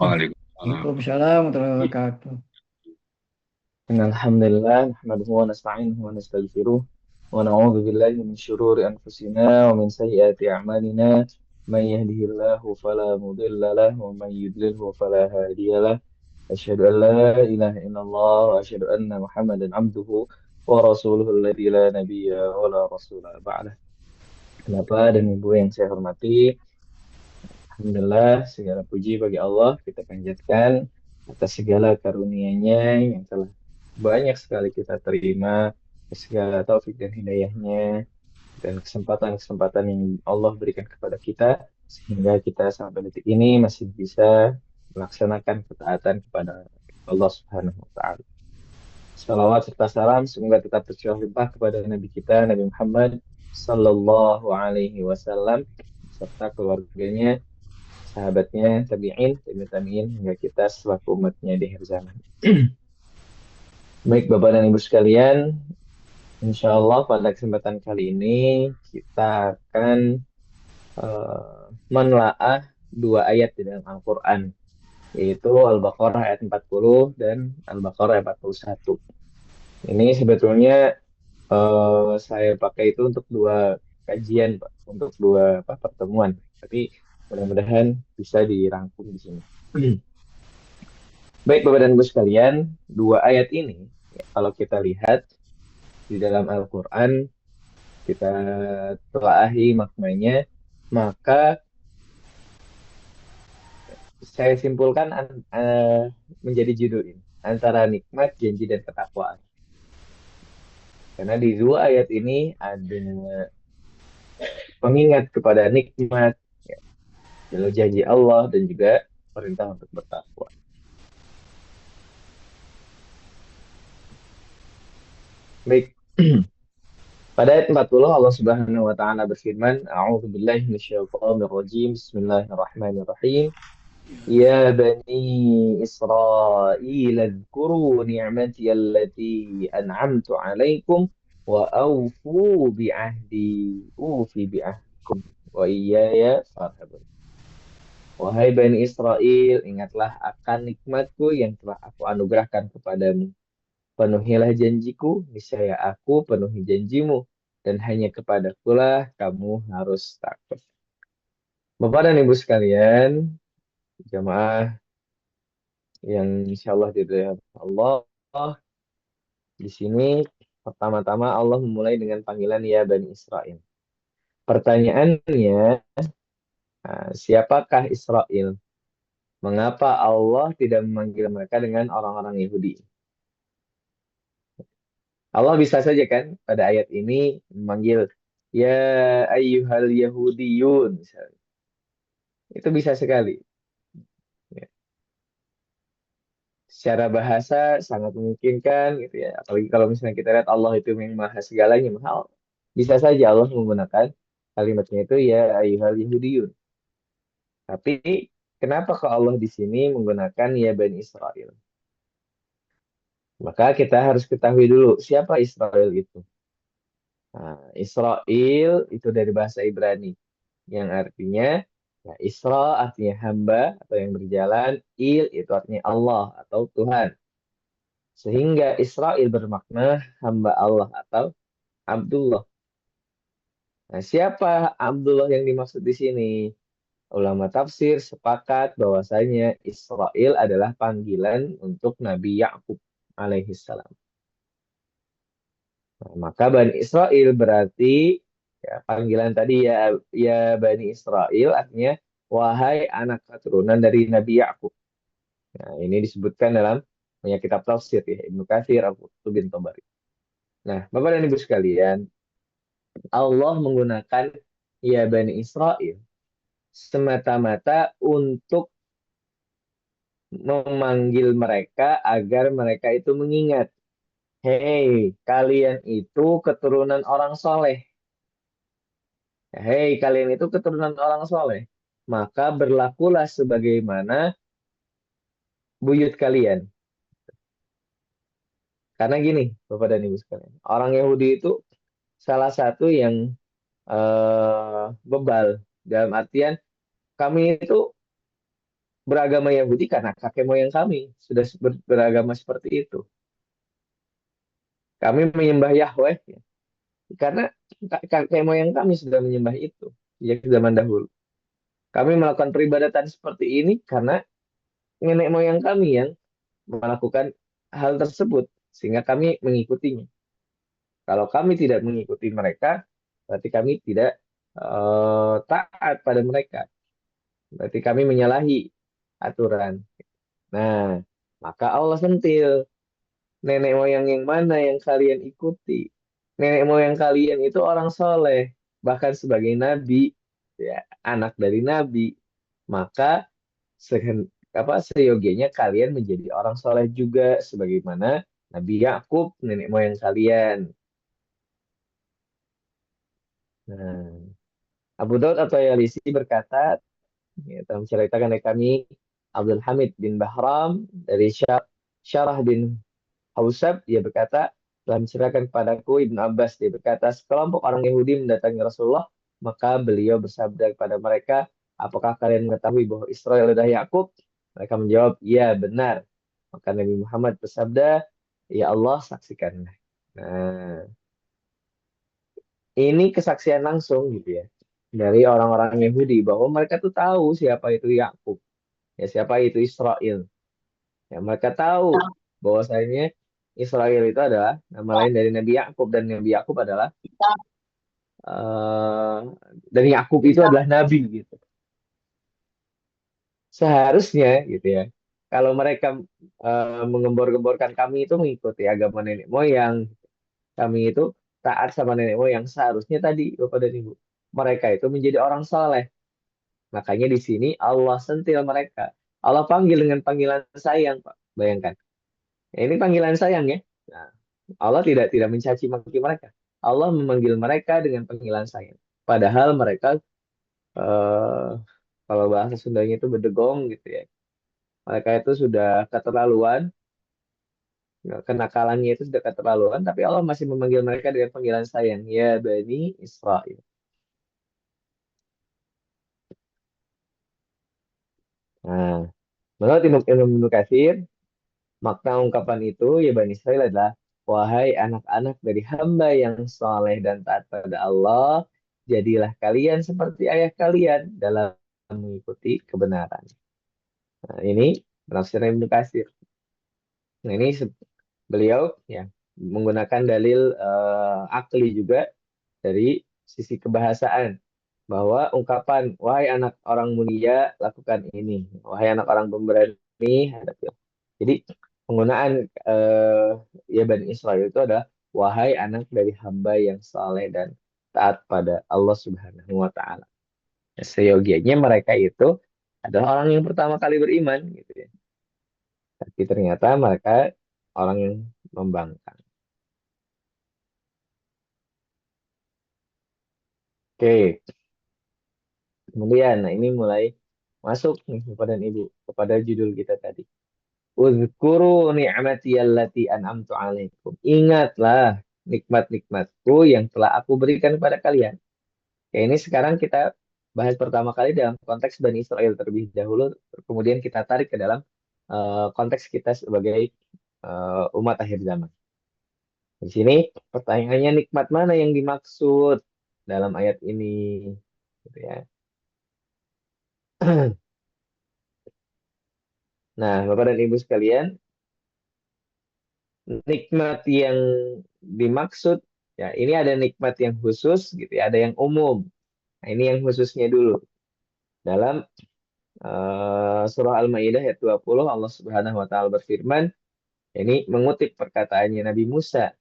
Waalaikumsalam. Waalaikumsalam warahmatullahi wabarakatuh. الحمد لله نحمده ونستعينه ونستغفره ونعوذ بالله من شرور أنفسنا ومن سيئات أعمالنا من يهده الله فلا مضل له ومن يضلله فلا هادي له أشهد أن لا إله إلا الله وأشهد أن محمدا عبده ورسوله الذي لا نبي ولا رسول بعده. Bapak dan Ibu yang saya hormati, Alhamdulillah, segala puji bagi Allah kita panjatkan atas segala karunia-Nya yang telah banyak sekali kita terima, segala taufik dan hidayahnya, dan kesempatan-kesempatan yang Allah berikan kepada kita, sehingga kita sampai detik ini masih bisa melaksanakan ketaatan kepada Allah Subhanahu wa Ta'ala. Salawat serta salam semoga tetap tercurah limpah kepada Nabi kita, Nabi Muhammad Sallallahu Alaihi Wasallam, serta keluarganya, sahabatnya, tabi'in, tabi'in, hingga kita selaku umatnya di akhir zaman. Baik Bapak dan Ibu sekalian, insya Allah pada kesempatan kali ini kita akan menelaah dua ayat di dalam Al-Quran, yaitu Al-Baqarah ayat 40 dan Al-Baqarah ayat 41. Ini sebetulnya saya pakai itu untuk dua kajian, Pak, untuk dua pertemuan. Tapi mudah-mudahan bisa dirangkum di sini. Baik Bapak dan Ibu sekalian, dua ayat ini ya, kalau kita lihat di dalam Al-Quran, kita telaahi maknanya, maka saya simpulkan menjadi judul ini, antara nikmat, janji, dan ketakwaan. Karena di dua ayat ini ada pengingat kepada nikmat, ya, lalu janji Allah, dan juga perintah untuk bertakwa. Baik, pada ayat 40 Allah Subhanahu wa taala berfirman, A'udzu billahi minasyaitonir rajim. Bismillahirrahmanirrahim. Ya bani Israil اذكروا نعمتي التي أنعمت عليكم وأوفوا بعهدي أوفي بعهدكم وإياي فارهبون. Wahai Bani Israel, ingatlah akan nikmatku yang telah aku anugerahkan kepadamu. Penuhilah janjiku, niscaya aku penuhi janjimu, dan hanya kepadakulah kamu harus takut. Bapak dan Ibu sekalian, jamaah yang insya Allah diridhoi Allah, di sini pertama-tama Allah memulai dengan panggilan ya Bani Israel. Pertanyaannya, siapakah Israel? Mengapa Allah tidak memanggil mereka dengan orang-orang Yahudi? Allah bisa saja kan pada ayat ini memanggil ya ayyuhal Yahudiyun misalnya. Itu bisa sekali. Ya. Secara bahasa sangat memungkinkan gitu ya. Apalagi kalau misalnya kita lihat Allah itu yang maha segalanya mahal. Bisa saja Allah menggunakan kalimatnya itu ya ayyuhal Yahudiyun. Tapi kenapa kok Allah di sini menggunakan ya Bani Israel? Maka kita harus ketahui dulu siapa Israel itu. Nah, Israel itu dari bahasa Ibrani yang artinya ya, Isra artinya hamba atau yang berjalan, Il itu artinya Allah atau Tuhan. Sehingga Israel bermakna hamba Allah atau Abdullah. Nah, siapa Abdullah yang dimaksud di sini? Ulama tafsir sepakat bahwasanya Israel adalah panggilan untuk Nabi Yakub alaihissalam. Nah, maka Bani Israel berarti ya, panggilan tadi ya ya Bani Israel artinya wahai anak keturunan dari Nabi Yakub. Nah, ini disebutkan dalam banyak kitab tafsir ya Ibnu Katsir, Al-Qurtubi, bin Tabari. Nah, Bapak dan Ibu sekalian, Allah menggunakan ya Bani Israel semata-mata untuk memanggil mereka agar mereka itu mengingat, hei, kalian itu keturunan orang soleh. Hei, kalian itu keturunan orang soleh. Maka berlakulah sebagaimana buyut kalian. Karena gini, Bapak dan Ibu sekalian, orang Yahudi itu salah satu yang bebal. Dalam artian, kami itu beragama Yahudi karena kakek moyang kami sudah beragama seperti itu. Kami menyembah Yahweh ya, karena kakek moyang kami sudah menyembah itu sejak zaman dahulu. Kami melakukan peribadatan seperti ini karena nenek moyang kami yang melakukan hal tersebut, sehingga kami mengikutinya. Kalau kami tidak mengikuti mereka, berarti kami tidak taat pada mereka. Berarti kami menyalahi aturan. Nah, maka Allah sentil. Nenek moyang yang mana yang kalian ikuti? Nenek moyang kalian itu orang soleh, bahkan sebagai nabi, ya, anak dari nabi. Maka seyogianya kalian menjadi orang soleh juga, sebagaimana Nabi Yakub, nenek moyang kalian. Nah, Abu Daud atau Yalisi berkata, ya, telah menceritakan dari kami, Abdul Hamid bin Bahram dari Syarah bin Hausab, dia berkata, telah menceritakan kepadaku Ibnu Abbas, dia berkata, sekelompok orang Yahudi mendatangi Rasulullah, maka beliau bersabda kepada mereka, apakah kalian mengetahui bahwa Israel adalah Yakub? Mereka menjawab, ya benar. Maka Nabi Muhammad bersabda, ya Allah saksikanlah. Nah, ini kesaksian langsung gitu ya dari orang-orang Yahudi bahwa mereka tuh tahu siapa itu Yakub, ya siapa itu Israel. Ya, mereka tahu bahwasanya Israel itu adalah nama lain dari Nabi Yakub, dan Nabi Yakub adalah eh dan Yakub itu adalah nabi gitu. Seharusnya gitu ya. Kalau mereka menggembor-gemborkan kami itu mengikuti agama nenek moyang, kami itu taat sama nenek moyang, seharusnya tadi Bapak dan Ibu, mereka itu menjadi orang saleh. Makanya di sini Allah sentil mereka. Allah panggil dengan panggilan sayang, Pak. Bayangkan. Ya, ini panggilan sayang ya. Nah, Allah tidak mencaci maki mereka. Allah memanggil mereka dengan panggilan sayang. Padahal mereka eh, kalau bahasa Sundanya itu bedegong gitu ya. Mereka itu sudah keterlaluan, ya, kenakalannya itu sudah keterlaluan, tapi Allah masih memanggil mereka dengan panggilan sayang. Ya Bani Israel. Nah, menurut Ibnu Katsir, makna ungkapan itu, ya Bani Israel adalah, wahai anak-anak dari hamba yang soleh dan taat pada Allah, jadilah kalian seperti ayah kalian dalam mengikuti kebenaran. Nah, ini penafsiran Ibnu Katsir. Nah, ini beliau ya menggunakan dalil akli juga dari sisi kebahasaan, bahwa ungkapan wahai anak orang mulia lakukan ini, wahai anak orang pemberani hadapi. Jadi penggunaan eh, ya Bani Israel itu adalah wahai anak dari hamba yang saleh dan taat pada Allah Subhanahu wa taala. Seyogianya mereka itu adalah orang yang pertama kali beriman gitu ya. Tapi ternyata mereka orang yang membangkang. Oke, kemudian nah ini mulai masuk nih Bapak dan Ibu kepada judul kita tadi. Uzkuru ni'mati allati an'amtu alaikum. Ingatlah nikmat-nikmatku yang telah aku berikan kepada kalian. Ya, ini sekarang kita bahas pertama kali dalam konteks Bani Israel terlebih dahulu, kemudian kita tarik ke dalam konteks kita sebagai umat akhir zaman. Di sini pertanyaannya, nikmat mana yang dimaksud dalam ayat ini? Gitu ya. Nah, Bapak dan Ibu sekalian, nikmat yang dimaksud ya ini ada nikmat yang khusus gitu ya, ada yang umum. Nah, ini yang khususnya dulu. Dalam surah Al-Maidah ayat 20 Allah Subhanahu wa taala berfirman, ini mengutip perkataannya Nabi Musa,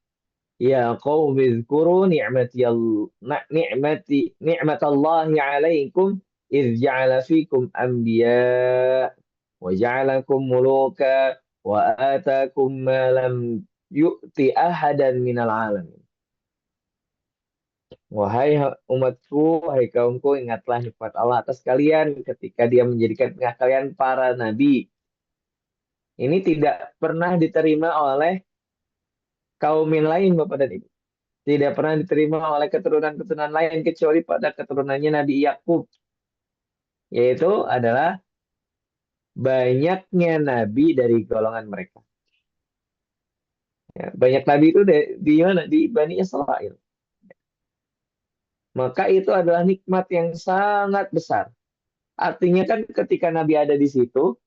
ya qaumi dzkuru ni'matallahi 'alaikum idz ja'ala fikum anbiya wa ja'alakum muluka wa atakum ma lam yu'ti ahadan minal alamin. Wahai umatku, wahai kaumku, ingatlah nikmat Allah atas kalian ketika Dia menjadikan kalian para nabi. Ini tidak pernah diterima oleh kaum yang lain, Bapak dan Ibu. Tidak pernah diterima oleh keturunan-keturunan lain kecuali pada keturunannya Nabi Yakub, yaitu adalah banyaknya nabi dari golongan mereka. Ya, banyak nabi itu di mana? Di Bani Israel. Maka itu adalah nikmat yang sangat besar. Artinya kan ketika nabi ada di situ,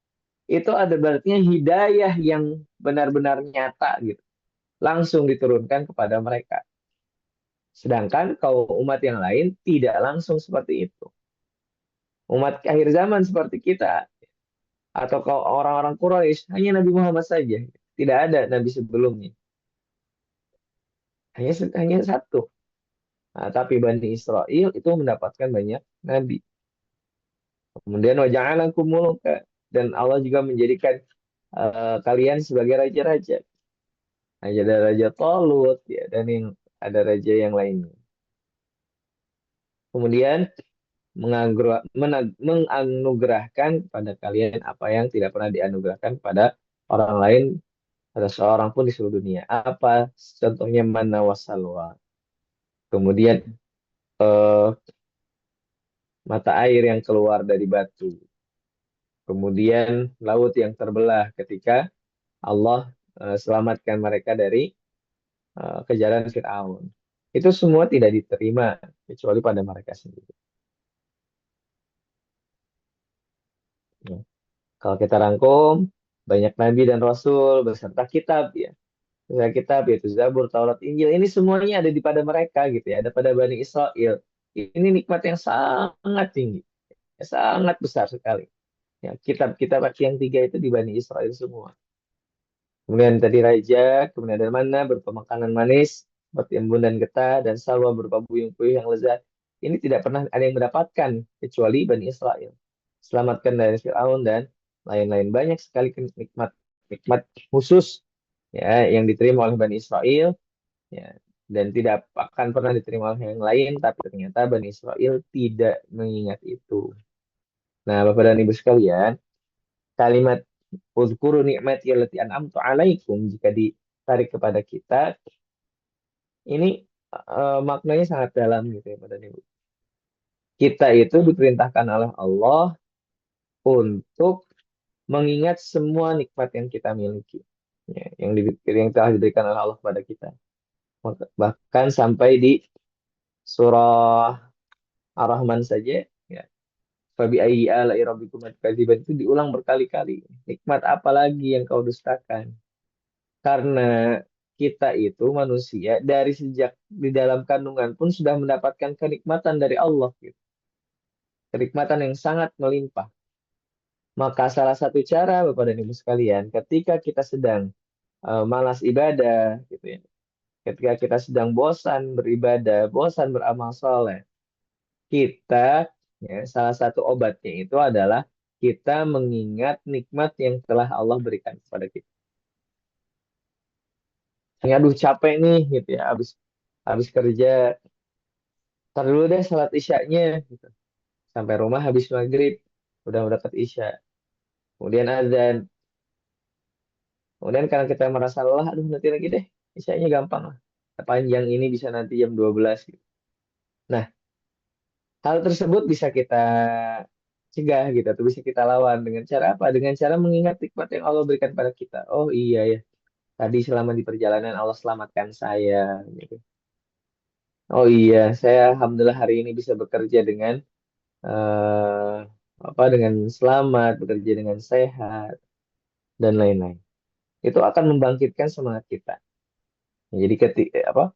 itu ada berarti hidayah yang benar-benar nyata gitu. Langsung diturunkan kepada mereka. Sedangkan kalau umat yang lain tidak langsung seperti itu. Umat akhir zaman seperti kita atau kalau orang-orang Quraisy hanya Nabi Muhammad saja, tidak ada nabi sebelumnya, hanya satu. Nah, tapi Bani Israel itu mendapatkan banyak nabi. Kemudian waja'alakum muluka, dan Allah juga menjadikan kalian sebagai raja-raja. Ada raja Talut ya, dan yang ada raja yang lainnya. Kemudian menganugerahkan pada kalian apa yang tidak pernah dianugerahkan pada orang lain atau seorang pun di seluruh dunia. Apa contohnya mana wasalwa. Kemudian eh, mata air yang keluar dari batu. Kemudian laut yang terbelah ketika Allah selamatkan mereka dari kejaran Firaun. Itu semua tidak diterima kecuali pada mereka sendiri. Ya. Kalau kita rangkum, banyak nabi dan rasul beserta kitab ya. Beserta kitab yaitu Zabur, Taurat, Injil. Ini semuanya ada di pada mereka gitu ya, ada pada Bani Israel. Ini nikmat yang sangat tinggi, sangat besar sekali. Ya, kitab-kitab yang tiga itu di Bani Israel semua. Kemudian tadi raja, kemudian ada mana berupa makanan manis, seperti embun dan getah, dan salwa berupa buyung-buyung yang lezat. Ini tidak pernah ada yang mendapatkan, kecuali Bani Israel. Selamatkan dari Fir'aun dan lain-lain. Banyak sekali nikmat, nikmat khusus ya yang diterima oleh Bani Israel, ya, dan tidak akan pernah diterima oleh yang lain, tapi ternyata Bani Israel tidak mengingat itu. Nah, Bapak dan Ibu sekalian, kalimat uzkuru ni'mati allati an'amtu alaikum jika ditarik kepada kita, ini maknanya sangat dalam gitu ya, Bapak dan Ibu. Kita itu diperintahkan oleh Allah untuk mengingat semua nikmat yang kita miliki, ya, yang telah diberikan oleh Allah kepada kita. Bahkan sampai di surah Ar-Rahman saja, ya, Fabi ayyi ala'i rabbikuma tukadziban itu diulang berkali-kali. Nikmat apa lagi yang kau dustakan? Karena kita itu manusia dari sejak di dalam kandungan pun sudah mendapatkan kenikmatan dari Allah, gitu. Kenikmatan yang sangat melimpah. Maka salah satu cara Bapak dan Ibu sekalian, ketika kita sedang malas ibadah, gitu ya, ketika kita sedang bosan beribadah, bosan beramal soleh, kita ya, salah satu obatnya itu adalah kita mengingat nikmat yang telah Allah berikan kepada kita. Aduh capek nih gitu ya, habis kerja, tar dulu deh salat isyanya gitu. Sampai rumah habis maghrib, udah dekat isya. Kemudian azan. Kemudian karena kita merasa lelah, aduh nanti lagi deh, isyanya gampang lah. Panjang ini bisa nanti jam 12 gitu. Nah, hal tersebut bisa kita cegah gitu atau bisa kita lawan dengan cara apa? Dengan cara mengingat nikmat yang Allah berikan pada kita. Oh iya ya, tadi selama di perjalanan Allah selamatkan saya gitu. Oh iya, saya alhamdulillah hari ini bisa bekerja dengan eh, dengan selamat, bekerja dengan sehat dan lain-lain. Itu akan membangkitkan semangat kita. Jadi ketika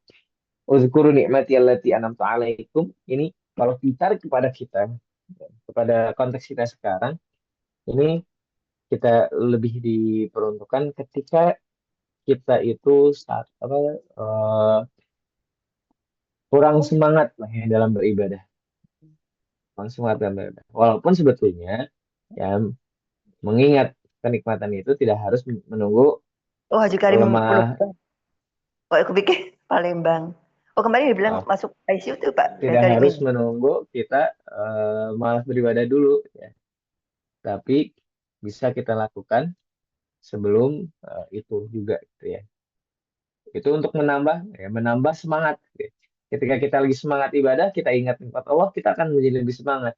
uzkuru ni'mati allati an'amtu 'alaikum ini kalau ditarik kepada kita, kepada konteks kita sekarang, ini kita lebih diperuntukkan ketika kita itu saat eh, kurang semangat lah ya dalam beribadah, kurang semangat dalam beribadah. Walaupun sebetulnya ya mengingat kenikmatan itu tidak harus menunggu Oh, Haji Karim Pulau. lemah, Oh, aku pikir Palembang. Oh, kemarin dibilang maaf, masuk ICU tuh Pak tidak Karim harus ini. menunggu kita malas beribadah dulu ya. Tapi bisa kita lakukan sebelum itu juga gitu ya. Itu untuk menambah semangat. Gitu ya. Ketika kita lagi semangat ibadah, kita ingat nikmat Allah, kita akan menjadi lebih semangat.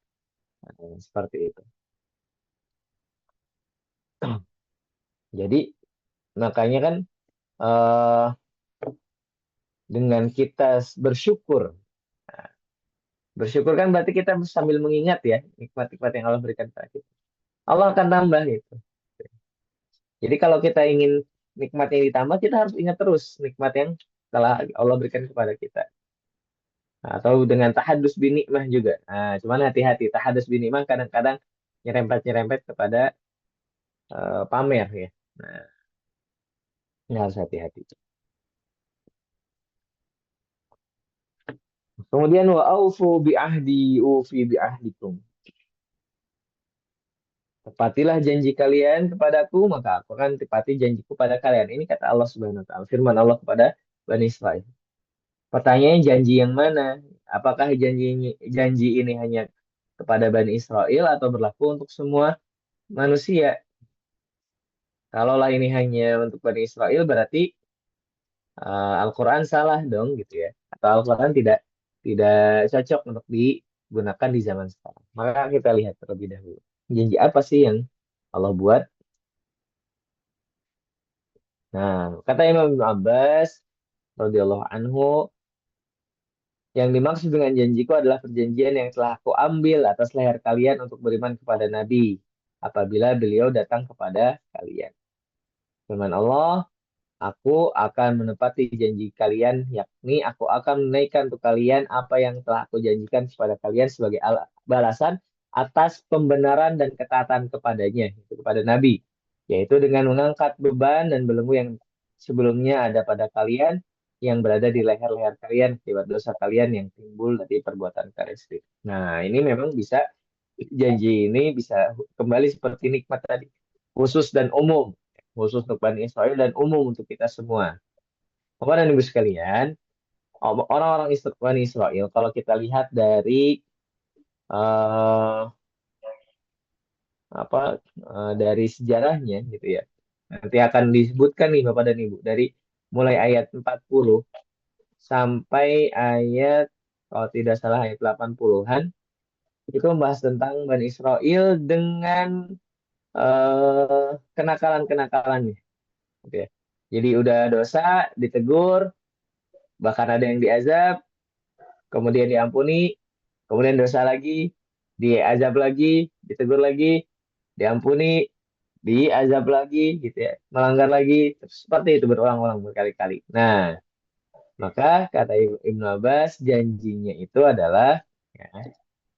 Nah, seperti itu. Jadi makanya kan eh, dengan kita bersyukur, bersyukur kan berarti kita sambil mengingat ya nikmat-nikmat yang Allah berikan kepada kita. Allah akan tambah gitu. Jadi kalau kita ingin nikmat yang ditambah, kita harus ingat terus nikmat yang telah Allah berikan kepada kita. Nah, atau dengan tahadus bin nikmah juga. Nah, cuman hati-hati, tahadus bin nikmah kadang-kadang nyerempet-nyerempet kepada pamer ya. Nah, ini harus hati-hati. Kemudian wa aufu bi ahdi ufi bi ahdikum. Tepatilah janji kalian kepadaku, maka aku akan tepati janjiku pada kalian. Ini kata Allah Subhanahu wa taala, firman Allah kepada Bani Israel. Pertanyaannya janji yang mana? Apakah janji ini hanya kepada Bani Israel atau berlaku untuk semua manusia? Kalaulah ini hanya untuk Bani Israel berarti Al-Quran salah dong gitu ya. Atau Al-Quran tidak cocok untuk digunakan di zaman sekarang. Maka kita lihat terlebih dahulu. Janji apa sih yang Allah buat? Nah, kata Imam Ibn Abbas radhiyallahu anhu, yang dimaksud dengan janjiku adalah perjanjian yang telah aku ambil atas leher kalian untuk beriman kepada Nabi apabila beliau datang kepada kalian. Firman Allah, aku akan menepati janji kalian, yakni aku akan menaikkan untuk kalian apa yang telah aku janjikan kepada kalian sebagai balasan atas pembenaran dan ketaatan kepadanya, itu kepada Nabi, yaitu dengan mengangkat beban dan belenggu yang sebelumnya ada pada kalian, yang berada di leher-leher kalian akibat dosa kalian yang timbul dari perbuatan kalian sendiri. Nah, ini memang bisa, janji ini bisa kembali seperti nikmat tadi, khusus dan umum, khusus untuk Bani Israel dan umum untuk kita semua. Bapak dan Ibu sekalian, orang-orang Bani Israel, kalau kita lihat dari eh, apa dari sejarahnya gitu ya, nanti akan disebutkan nih Bapak dan Ibu dari mulai ayat 40 sampai ayat, kalau tidak salah ayat 80-an, itu membahas tentang Bani Israel dengan kenakalan-kenakalannya gitu ya. Jadi udah dosa, ditegur, bahkan ada yang diazab, kemudian diampuni, kemudian dosa lagi, diazab lagi, ditegur lagi, diampuni, diazab lagi, gitu ya, melanggar lagi, terus seperti itu berulang-ulang berkali-kali. Nah, maka kata Ibnu Abbas, janjinya itu adalah ya,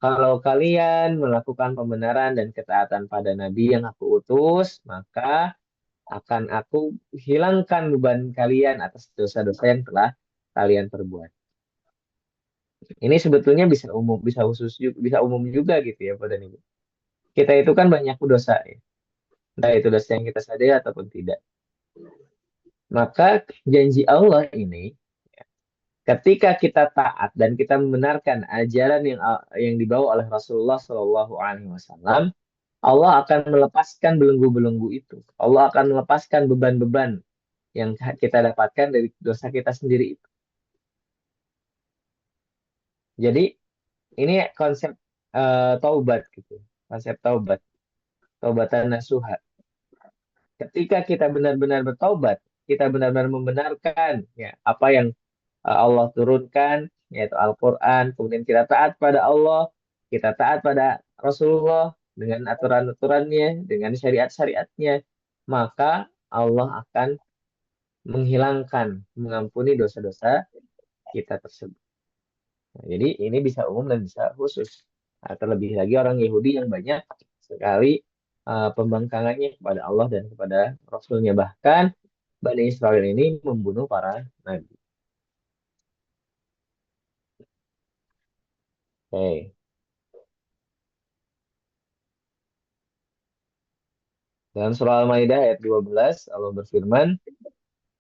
kalau kalian melakukan pembenaran dan ketaatan pada Nabi yang aku utus, maka akan aku hilangkan beban kalian atas dosa-dosa yang telah kalian perbuat. Ini sebetulnya bisa umum, bisa khusus juga, bisa umum juga gitu ya, Pak dan Ibu. Kita itu kan banyak dosa ya. Entah itu dosa yang kita sadari ataupun tidak. Maka janji Allah ini, ketika kita taat dan kita membenarkan ajaran yang dibawa oleh Rasulullah Shallallahu Alaihi Wasallam, Allah akan melepaskan belenggu-belenggu itu. Allah akan melepaskan beban-beban yang kita dapatkan dari dosa kita sendiri itu. Jadi ini konsep taubat gitu, konsep taubat, taubatan nasuha. Ketika kita benar-benar bertaubat, kita benar-benar membenarkan ya apa yang Allah turunkan, yaitu Al-Quran, kemudian kita taat pada Allah, kita taat pada Rasulullah dengan aturan-aturannya, dengan syariat-syariatnya, maka Allah akan menghilangkan, mengampuni dosa-dosa kita tersebut. Nah, jadi ini bisa umum dan bisa khusus. Nah, terlebih lagi orang Yahudi yang banyak sekali pembangkangannya kepada Allah dan kepada Rasulnya. Bahkan Bani Israel ini membunuh para nabi. Oke. Dalam surah Al-Maidah ayat 12, Allah berfirman,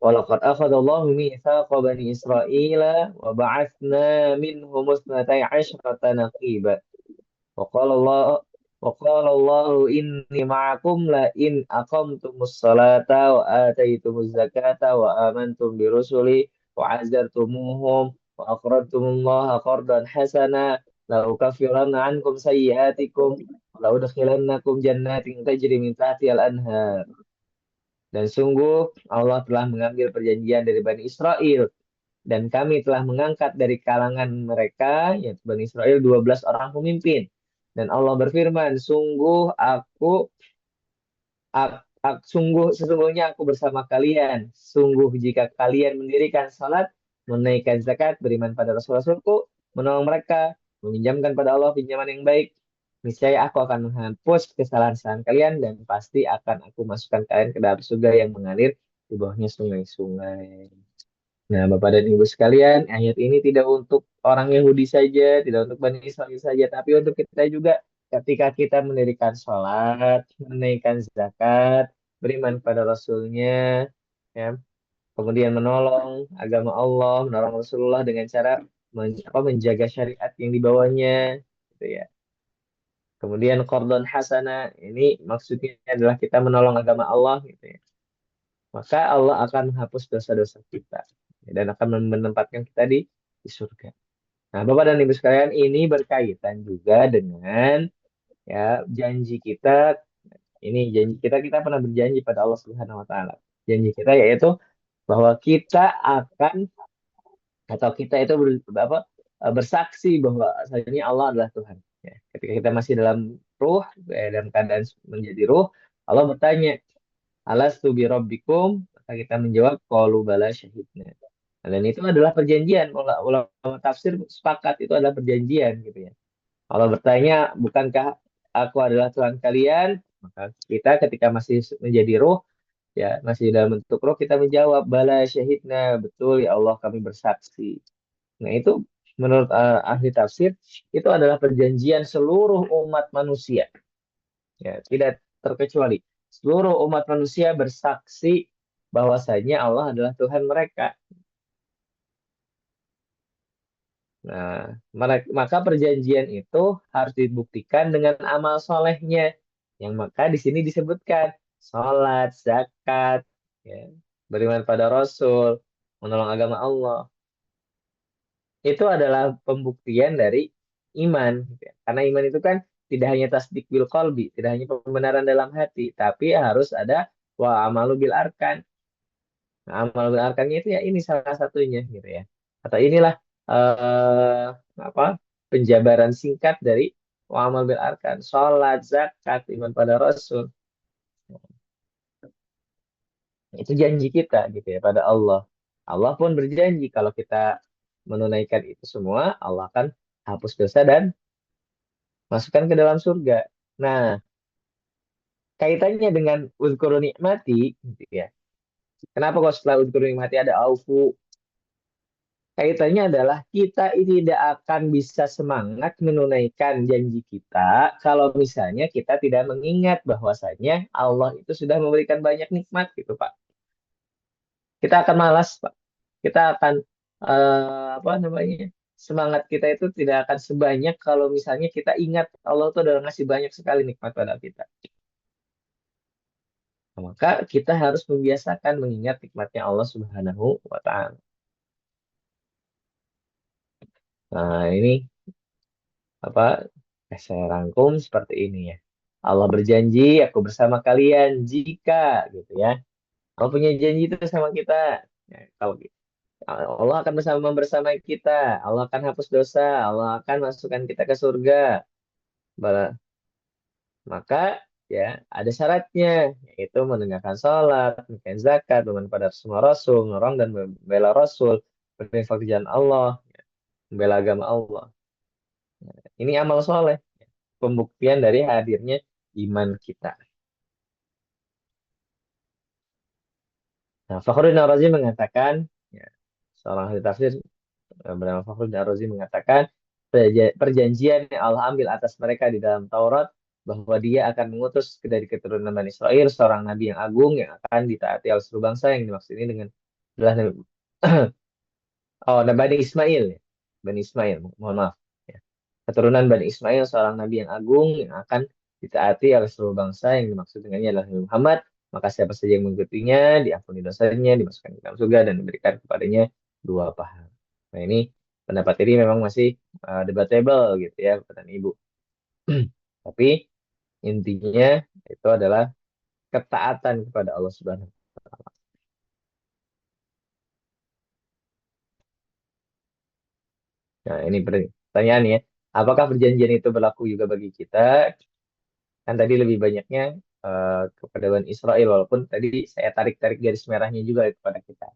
"Walaqad akhadallahu mitsaqa bani Israila wa ba'atsna minhum isnatai asyrata naqiba. Wa qala Allah wa qala Allahu inni ma'akum la in aqamtumus salata wa ataitumuz zakata wa amantum bi rusuli wa azartumuhum wa aqradtumullaha qardan hasana la ukaffiranna ankum sayyi'atikum la udkhilannakum jannatin tajri min tahtihal anhar. Dan sungguh Allah telah mengambil perjanjian dari Bani Israel dan kami telah mengangkat dari kalangan mereka yaitu Bani Israel 12 orang pemimpin. Dan Allah berfirman, sesungguhnya aku bersama kalian. Sungguh jika kalian mendirikan salat, menunaikan zakat, beriman pada Rasul-Rasulku, menolong mereka, meminjamkan pada Allah pinjaman yang baik, niscaya aku akan menghapus kesalahan-kesalahan kalian dan pasti akan aku masukkan kalian ke dalam surga yang mengalir di bawahnya sungai-sungai. Nah, Bapak dan Ibu sekalian, ayat ini tidak untuk orang Yahudi saja, tidak untuk Bani Israel saja, tapi untuk kita juga ketika kita mendirikan sholat, menunaikan zakat, beriman pada Rasulnya, ya, kemudian menolong agama Allah, menolong Rasulullah dengan cara menjaga syariat yang dibawanya, gitu ya. Kemudian qardon hasana, ini maksudnya adalah kita menolong agama Allah, gitu ya. Maka Allah akan menghapus dosa-dosa kita dan akan menempatkan kita di surga. Nah, Bapak dan Ibu sekalian, ini berkaitan juga dengan ya janji kita. Ini janji kita pernah berjanji pada Allah Subhanahu wa taala. Janji kita yaitu bahwa kita akan atau kita itu bersaksi bahwa asalnya Allah adalah Tuhan. Ya, ketika kita masih dalam ruh, dalam keadaan menjadi ruh, Allah bertanya, Alastu bi rabbikum? Maka kita menjawab qalu bala syahidna. Nah, dan itu adalah perjanjian. Ulama tafsir sepakat itu adalah perjanjian gitu ya. Allah bertanya, bukankah aku adalah Tuhan kalian? Maka kita ketika masih menjadi roh, ya masih dalam bentuk roh, kita menjawab bala syahidna, betul ya Allah kami bersaksi. Nah itu menurut ahli tafsir itu adalah perjanjian seluruh umat manusia. Ya, tidak terkecuali. Seluruh umat manusia bersaksi bahwasanya Allah adalah Tuhan mereka. Nah, maka perjanjian itu harus dibuktikan dengan amal solehnya. Yang maka di sini disebutkan sholat, zakat, ya, beriman pada Rasul, menolong agama Allah. Itu adalah pembuktian dari iman. Gitu ya. Karena iman itu kan tidak hanya tasdik bil qalbi, tidak hanya pembenaran dalam hati, tapi harus ada wa amalu bil arkan. Nah, amal bil arkannya itu ya ini salah satunya gitu ya. Atau inilah eh apa penjabaran singkat dari wa amal bil arkan, salat, zakat, iman pada Rasul. Itu janji kita gitu ya pada Allah. Allah pun berjanji kalau kita menunaikan itu semua, Allah akan hapus dosa dan masukkan ke dalam surga. Nah, kaitannya dengan uzkuru nikmati gitu ya. Kenapa kok setelah uzkuru nikmati ada aufu? Kaitannya adalah kita ini tidak akan bisa semangat menunaikan janji kita kalau misalnya kita tidak mengingat bahwasanya Allah itu sudah memberikan banyak nikmat gitu, Pak. Kita akan malas, Pak. Kita akan apa namanya? Semangat kita itu tidak akan sebanyak kalau misalnya kita ingat Allah itu udah ngasih banyak sekali nikmat pada kita. Nah, maka kita harus membiasakan mengingat nikmatnya Allah Subhanahu wa taala. Nah, ini apa saya rangkum seperti ini ya. Allah berjanji, aku bersama kalian jika gitu ya. Allah punya janji itu sama kita. Ya, kalau Allah akan bersama kita, Allah akan hapus dosa, Allah akan masukkan kita ke surga. Maka ya ada syaratnya, yaitu menegakkan sholat, menunaikan zakat, beriman pada semua Rasul, menolong dan membela Rasul, berinfak di jalan Allah, ya, membela agama Allah. Ini amal soleh, pembuktian dari hadirnya iman kita. Nah, Fakhruddin Ar-Razi mengatakan, ya, seorang ahli tafsir bernama Fakhruddin Ar-Razi mengatakan, perjanjian yang Allah ambil atas mereka di dalam Taurat, bahwa dia akan mengutus dari keturunan Bani Israel seorang nabi yang agung yang akan ditaati oleh seluruh bangsa, yang dimaksud ini dengan adalah Bani Ismail, ya. Bani Ismail, mohon maaf. Ya. Keturunan Bani Ismail, seorang nabi yang agung yang akan ditaati oleh seluruh bangsa, yang dimaksud dengannya adalah Nabi Muhammad. Maka siapa saja yang mengikutinya, diampuni dosanya, dimasukkan ke dalam surga, dan diberikan kepadanya dua pahala. Nah ini pendapat ini memang masih debatable gitu ya, Bapak dan Ibu. Tapi intinya itu adalah ketaatan kepada Allah Subhanahu. Nah, ini pertanyaan ya. Apakah perjanjian itu berlaku juga bagi kita? Kan tadi lebih banyaknya kepada Bani Israel, walaupun tadi saya tarik-tarik garis merahnya juga kepada kita.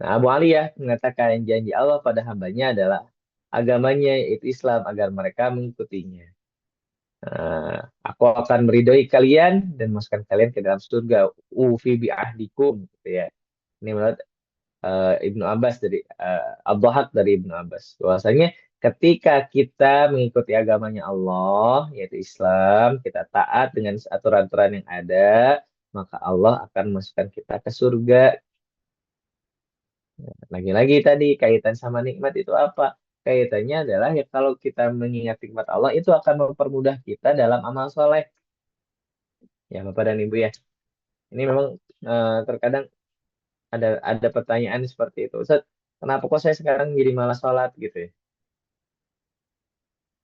Nah, Abu Aliyah mengatakan janji Allah pada hambanya adalah agamanya yaitu Islam agar mereka mengikutinya. Aku akan meridhoi kalian dan masukkan kalian ke dalam surga. Ufi bi ahdikum gitu ya. Ini menurut Ibnu Abbas dari Ad-Dhahak dari Ibnu Abbas. Bahwasanya ketika kita mengikuti agamanya Allah yaitu Islam, kita taat dengan aturan-aturan yang ada, maka Allah akan masukkan kita ke surga. Lagi-lagi tadi kaitan sama nikmat itu apa? Kaitannya adalah ya kalau kita mengingat nikmat Allah itu akan mempermudah kita dalam amal soleh. Ya Bapak dan Ibu ya. Ini memang terkadang ada pertanyaan seperti itu. Ustaz, kenapa kok saya sekarang jadi malas sholat gitu ya?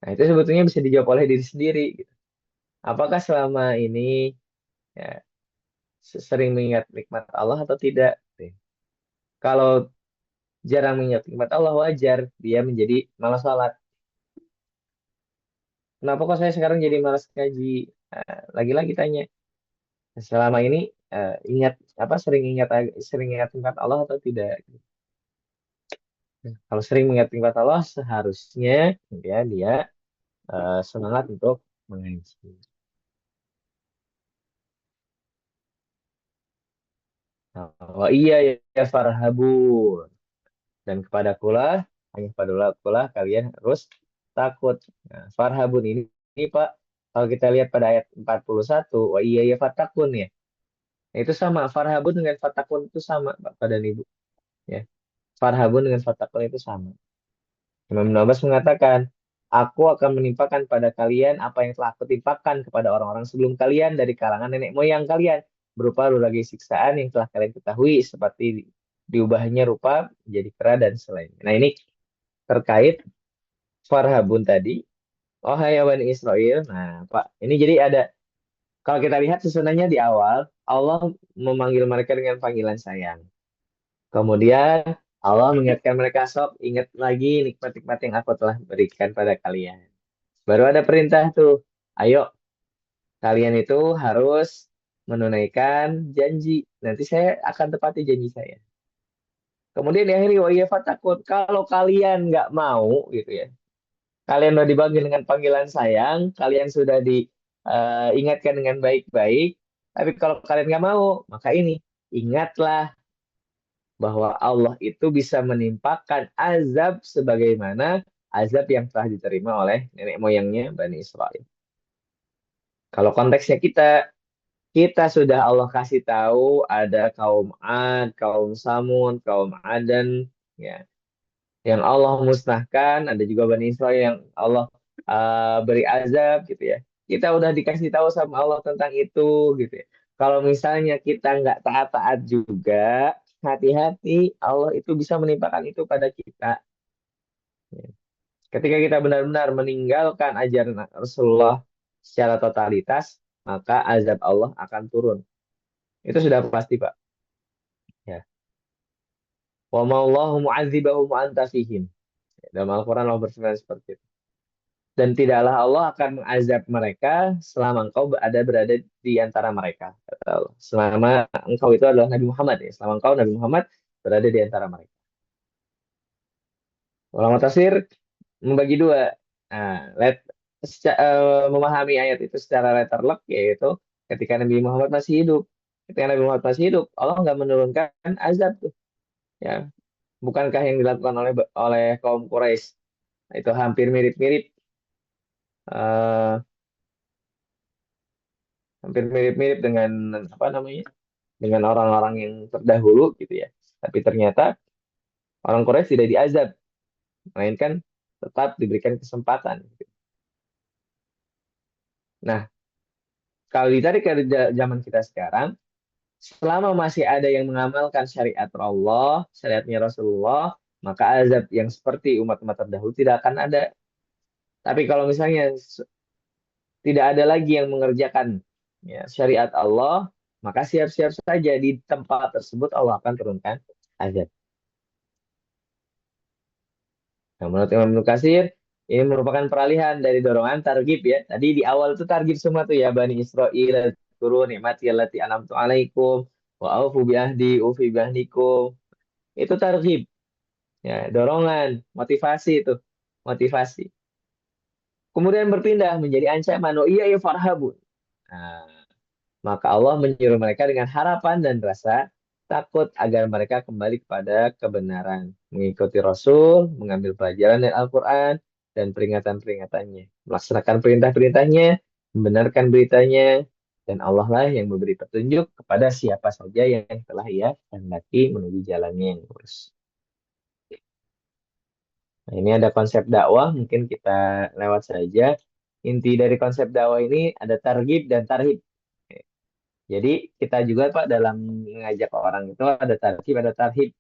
Nah itu sebetulnya bisa dijawab oleh diri sendiri. Gitu. Apakah selama ini ya, sering mengingat nikmat Allah atau tidak? Gitu ya. Kalau jarang mengingat nikmat Allah wajar dia menjadi malas sholat. Kenapa kok saya sekarang jadi malas ngaji? Lagi-lagi tanya, selama ini ingat apa sering ingat nikmat Allah atau tidak? Kalau sering mengingat nikmat Allah seharusnya ya dia semangat untuk mengaji. Nah, oh iya ya farhabun dan kepadakulah hanya kepadakulah kalian harus takut. Nah, farhabun ini Pak kalau kita lihat pada ayat 41 oh iya ya fatakun ya. Nah, itu sama farhabun dengan fatakun itu sama Bapak dan Ibu ya. Farhabun dengan fatakun itu sama. Imam Ibn Abbas mengatakan, aku akan menimpakan pada kalian apa yang telah aku timpakan kepada orang-orang sebelum kalian dari kalangan nenek moyang kalian, berupa berbagai siksaan yang telah kalian ketahui, seperti diubahnya rupa menjadi kera dan selainnya. Nah ini terkait Farhabun tadi, oh hai ya Bani Israel. Nah Pak, ini jadi ada, kalau kita lihat susunannya di awal, Allah memanggil mereka dengan panggilan sayang. Kemudian Allah mengingatkan mereka sok ingat lagi nikmat-nikmat yang aku telah berikan pada kalian. Baru ada perintah tuh, ayo kalian itu harus menunaikan janji. Nanti saya akan tepati janji saya. Kemudian di akhir wa iya fatakun. Kalau kalian nggak mau gitu ya, kalian udah dipanggil dengan panggilan sayang, kalian sudah diingatkan dengan baik-baik. Tapi kalau kalian nggak mau, maka ini ingatlah bahwa Allah itu bisa menimpakan azab sebagaimana azab yang telah diterima oleh nenek moyangnya Bani Israel. Kalau konteksnya kita sudah Allah kasih tahu ada kaum Ad, kaum Samud, kaum Adan, ya, yang Allah musnahkan, ada juga Bani Israel yang Allah beri azab, gitu ya. Kita udah dikasih tahu sama Allah tentang itu, gitu ya. Kalau misalnya kita nggak taat-taat juga, hati-hati Allah itu bisa menimpakan itu pada kita. Ya. Ketika kita benar-benar meninggalkan ajaran Rasulullah secara totalitas, maka azab Allah akan turun. Itu sudah pasti, Pak. Ya. Wa ma'allahu mu'adzibahum wa anta fihim. Dalam Al-Quran Allah berfirman seperti itu. Dan tidaklah Allah akan mengazab mereka selama engkau berada di antara mereka. Kata Allah. Selama engkau itu adalah Nabi Muhammad ya. Selama engkau Nabi Muhammad berada di antara mereka. Ulama tafsir membagi dua. Nah, memahami ayat itu secara letterlock yaitu ketika Nabi Muhammad masih hidup. Ketika Nabi Muhammad masih hidup, Allah nggak menurunkan azab tuh. Ya, bukankah yang dilakukan oleh kaum Quraisy itu hampir mirip-mirip eh, hampir mirip-mirip dengan apa namanya dengan orang-orang yang terdahulu gitu ya. Tapi ternyata orang Quraisy tidak diazab, melainkan tetap diberikan kesempatan. Nah, kalau ditarik ke zaman kita sekarang, selama masih ada yang mengamalkan syariat Allah, syariatnya Rasulullah, maka azab yang seperti umat-umat terdahulu tidak akan ada. Tapi kalau misalnya tidak ada lagi yang mengerjakan ya, syariat Allah, maka siap-siap saja di tempat tersebut Allah akan turunkan azab. Nah, menurut Imam Ibnu Katsir, ini merupakan peralihan dari dorongan targib ya. Tadi di awal itu targib semua tuh ya, Bani Israil, turun nikmati allati an'amtu alaikum, wa aufu bi ahdi, ufi bi ahdikum. Itu targib, ya, dorongan, motivasi itu, motivasi. Kemudian berpindah menjadi ancaman, oh iya ya farhabun. Nah, maka Allah menyuruh mereka dengan harapan dan rasa takut agar mereka kembali kepada kebenaran, mengikuti Rasul, mengambil pelajaran dari Al-Quran, dan peringatan-peringatannya, melaksanakan perintah-perintahnya, membenarkan beritanya, dan Allah lah yang memberi petunjuk kepada siapa saja yang telah Ia kehendaki menuju jalannya yang lurus. Nah, ini ada konsep dakwah, mungkin kita lewat saja. Inti dari konsep dakwah ini ada targhib dan tarhib. Jadi kita juga Pak dalam mengajak orang itu ada targhib, ada tarhib.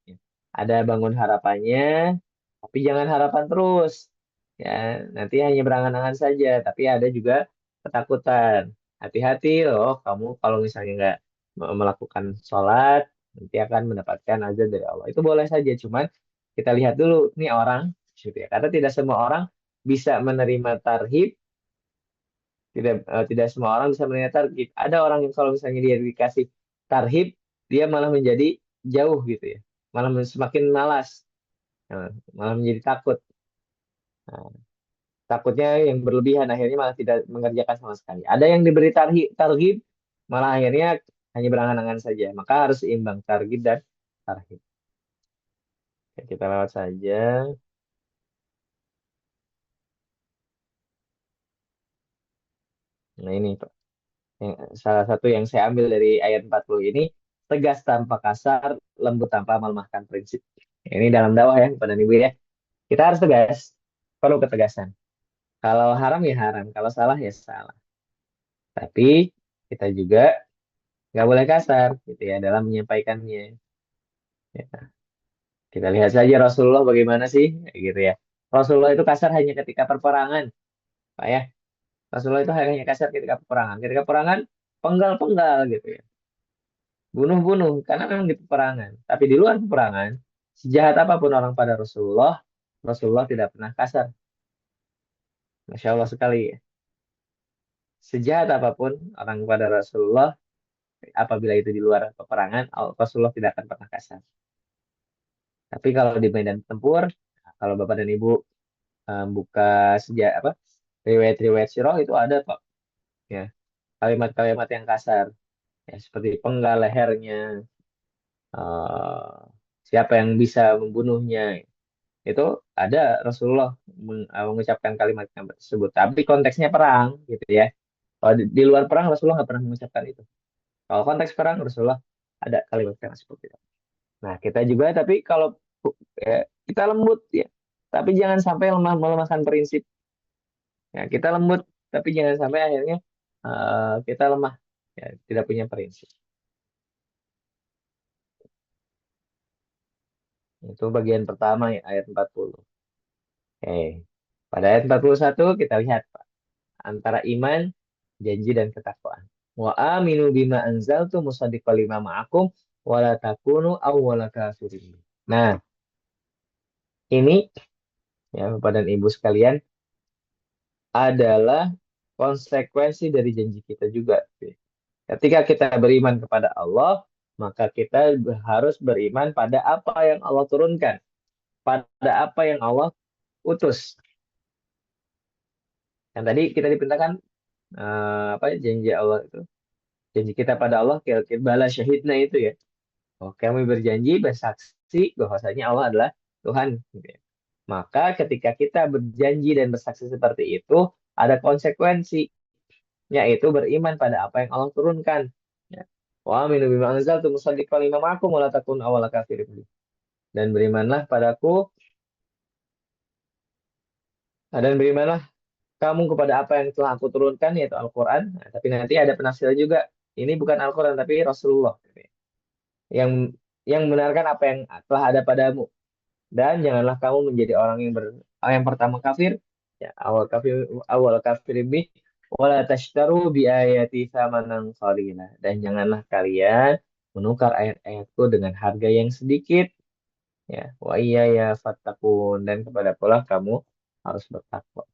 Ada bangun harapannya, tapi jangan harapan terus. Ya, nanti hanya berangan-angan saja, tapi ada juga ketakutan. Hati-hati loh, kamu kalau misalnya nggak melakukan sholat, nanti akan mendapatkan azab dari Allah. Itu boleh saja, cuman kita lihat dulu ini orang, gitu ya. Karena tidak semua orang bisa menerima tarhib, tidak semua orang bisa menerima tarhib. Ada orang yang kalau misalnya dia dikasih tarhib, dia malah menjadi jauh gitu ya, malah semakin malas, malah menjadi takut. Nah, takutnya yang berlebihan akhirnya malah tidak mengerjakan sama sekali. Ada yang diberi tarhib, malah akhirnya hanya berangan-angan saja. Maka harus seimbang tarhib dan tarhib. Oke, kita lewat saja. Nah ini Pak. Salah satu yang saya ambil dari ayat 40 ini, tegas tanpa kasar, lembut tanpa melemahkan prinsip. Ini dalam dakwah ya, Bapak dan Ibu ya. Kita harus tegas, perlu ketegasan. Kalau haram ya haram, kalau salah ya salah. Tapi kita juga nggak boleh kasar gitu ya dalam menyampaikannya. Ya. Kita lihat saja Rasulullah bagaimana sih gitu ya. Rasulullah itu kasar hanya ketika perperangan, Pak ya. Rasulullah itu hanya kasar ketika peperangan. Ketika peperangan penggal-penggal gitu ya. Bunuh-bunuh karena memang di peperangan. Tapi di luar peperangan, sejahat apapun orang pada Rasulullah, Rasulullah tidak pernah kasar. Masya Allah sekali ya. Sejahat apapun orang pada Rasulullah, apabila itu di luar peperangan, Rasulullah tidak akan pernah kasar. Tapi kalau di medan tempur, kalau Bapak dan Ibu buka sejarah apa riwayat-riwayat sirah itu ada Pak ya, kalimat-kalimat yang kasar ya, seperti penggal lehernya, eh, siapa yang bisa membunuhnya, itu ada Rasulullah mengucapkan kalimat tersebut, tapi konteksnya perang gitu ya. Kalau di luar perang Rasulullah nggak pernah mengucapkan itu. Kalau konteks perang Rasulullah ada kalimat-kalimat seperti itu. Nah kita juga, tapi kalau ya, kita lembut ya, tapi jangan sampai melemahkan prinsip. Ya, kita lembut, tapi jangan sampai akhirnya kita lemah, ya, tidak punya prinsip. Itu bagian pertama ya, ayat 40. Oke. Pada ayat 41 kita lihat Pak, antara iman, janji dan ketakwaan. Wa aminu bima anzaltu musaddiqal lima ma'akum wa la takunu awwala kafirin. Nah, ini ya Bapak dan Ibu sekalian adalah konsekuensi dari janji kita juga. Ketika kita beriman kepada Allah, maka kita harus beriman pada apa yang Allah turunkan, pada apa yang Allah utus. Yang tadi kita diperintahkan apa janji Allah itu, janji kita pada Allah, kira-kira bala syahidna itu ya. Oh, kami berjanji bersaksi bahwasanya Allah adalah Tuhan. Gitu ya. Maka ketika kita berjanji dan bersaksi seperti itu, ada konsekuensi, yaitu beriman pada apa yang Allah turunkan. Ya. Wa aminu bima anzaltu musaddiqan lima ma'akum wa la takun awwala kafirin. Dan berimanlah padaku, dan berimanlah kamu kepada apa yang telah aku turunkan, yaitu Al-Quran. Nah, tapi nanti ada penafsiran juga. Ini bukan Al-Quran, tapi Rasulullah. Gitu ya. Yang yang membenarkan apa yang telah ada padamu. Dan janganlah kamu menjadi orang yang pertama kafir, ya, awal kafir bih, wala tashtaru bi ayati tsamanan qalila. Dan janganlah kalian menukar ayat-ayatku dengan harga yang sedikit, ya. Wa iya ya fattakun, dan kepada pula kamu harus bertakwa.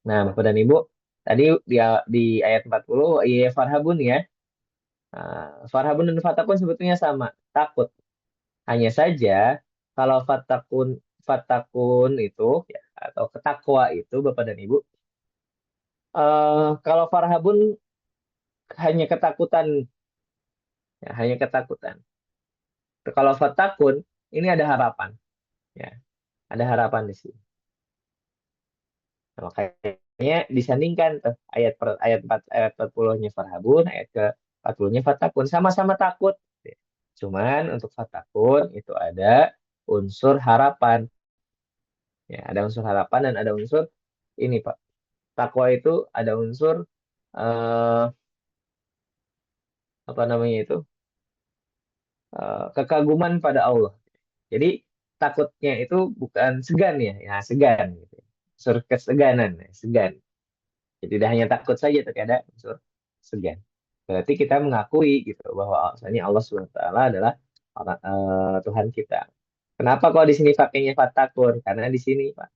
Nah, Bapak dan Ibu, tadi di ayat 40, wa iya ya farhabun, ya. Farhabun dan fatakun sebetulnya sama, takut. Hanya saja kalau fatakun itu, ya, atau ketakwa itu, Bapak dan Ibu, kalau farhabun hanya ketakutan, ya, hanya ketakutan. Kalau fatakun ini ada harapan, ya, ada harapan di sini. Nah, makanya disandingkan tuh ayat 40-nya farhabun, ayat ke 40-nya fatakun, sama-sama takut. Cuman untuk fatakun itu ada unsur harapan, ya, ada unsur harapan dan ada unsur ini, Pak. Takwa itu ada unsur eh, apa namanya itu, kekaguman pada Allah. Jadi takutnya itu bukan segan, ya, ya segan gitu. Unsur keseganan, ya, segan. Jadi tidak hanya takut saja, tapi ada unsur segan. Berarti kita mengakui gitu bahwa asalnya Allah SWT adalah Tuhan kita. Kenapa kok di sini pakainya fatakun? Karena di sini, Pak,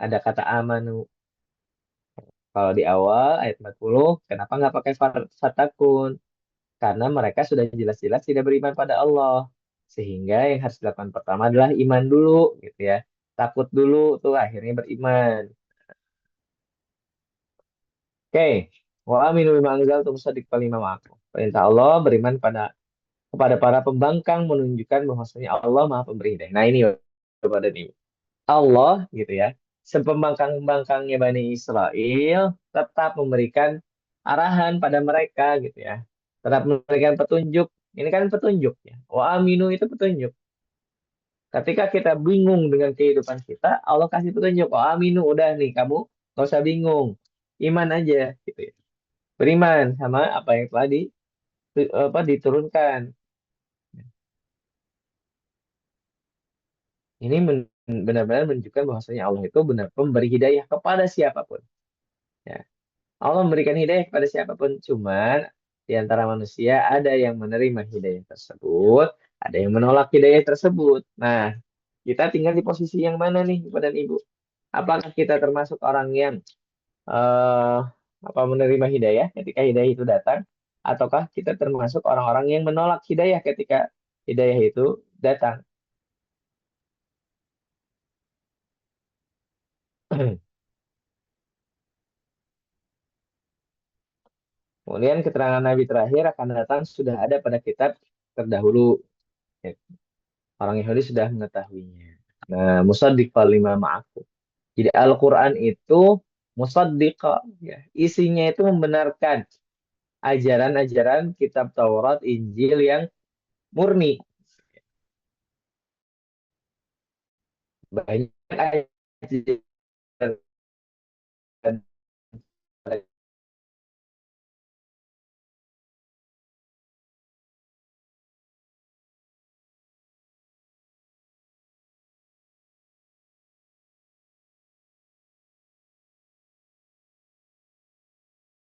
ada kata amanu. Kalau di awal ayat 40, kenapa nggak pakai fatakun? Karena mereka sudah jelas-jelas tidak beriman pada Allah. Sehingga yang harus dilakukan pertama adalah iman dulu, gitu ya. Takut dulu, tuh akhirnya beriman. Oke. Wa aminu bima anzaltu musaddiq lima ma'akum. Perintah Allah beriman kepada para pembangkang menunjukkan bahwasanya Allah Maha Pemberi hidayah. Nah, ini kepada ini. Allah gitu ya. Sepembangkang-bangkangnya Bani Israel tetap memberikan arahan pada mereka gitu ya. Tetap memberikan petunjuk. Ini kan petunjuk ya. Wa aminu itu petunjuk. Ketika kita bingung dengan kehidupan kita, Allah kasih petunjuk. Wa aminu, udah nih kamu gak usah bingung. Iman aja gitu ya. Beriman sama apa yang telah diturunkan. Ini benar-benar menunjukkan bahwasanya Allah itu benar pemberi hidayah kepada siapapun. Ya. Allah memberikan hidayah kepada siapapun. Cuman di antara manusia ada yang menerima hidayah tersebut, ada yang menolak hidayah tersebut. Nah, kita tinggal di posisi yang mana nih, Bapak dan Ibu? Apakah kita termasuk orang yang eh, menerima hidayah ketika hidayah itu datang, ataukah kita termasuk orang-orang yang menolak hidayah ketika hidayah itu datang? Kemudian keterangan Nabi terakhir akan datang sudah ada pada kitab terdahulu. Ya, orang Yahudi sudah mengetahuinya. Nah, musaddiq lima ma'akum. Jadi Al-Quran itu musaddiq, ya. Isinya itu membenarkan ajaran-ajaran kitab Taurat, Injil yang murni. Banyak ajaran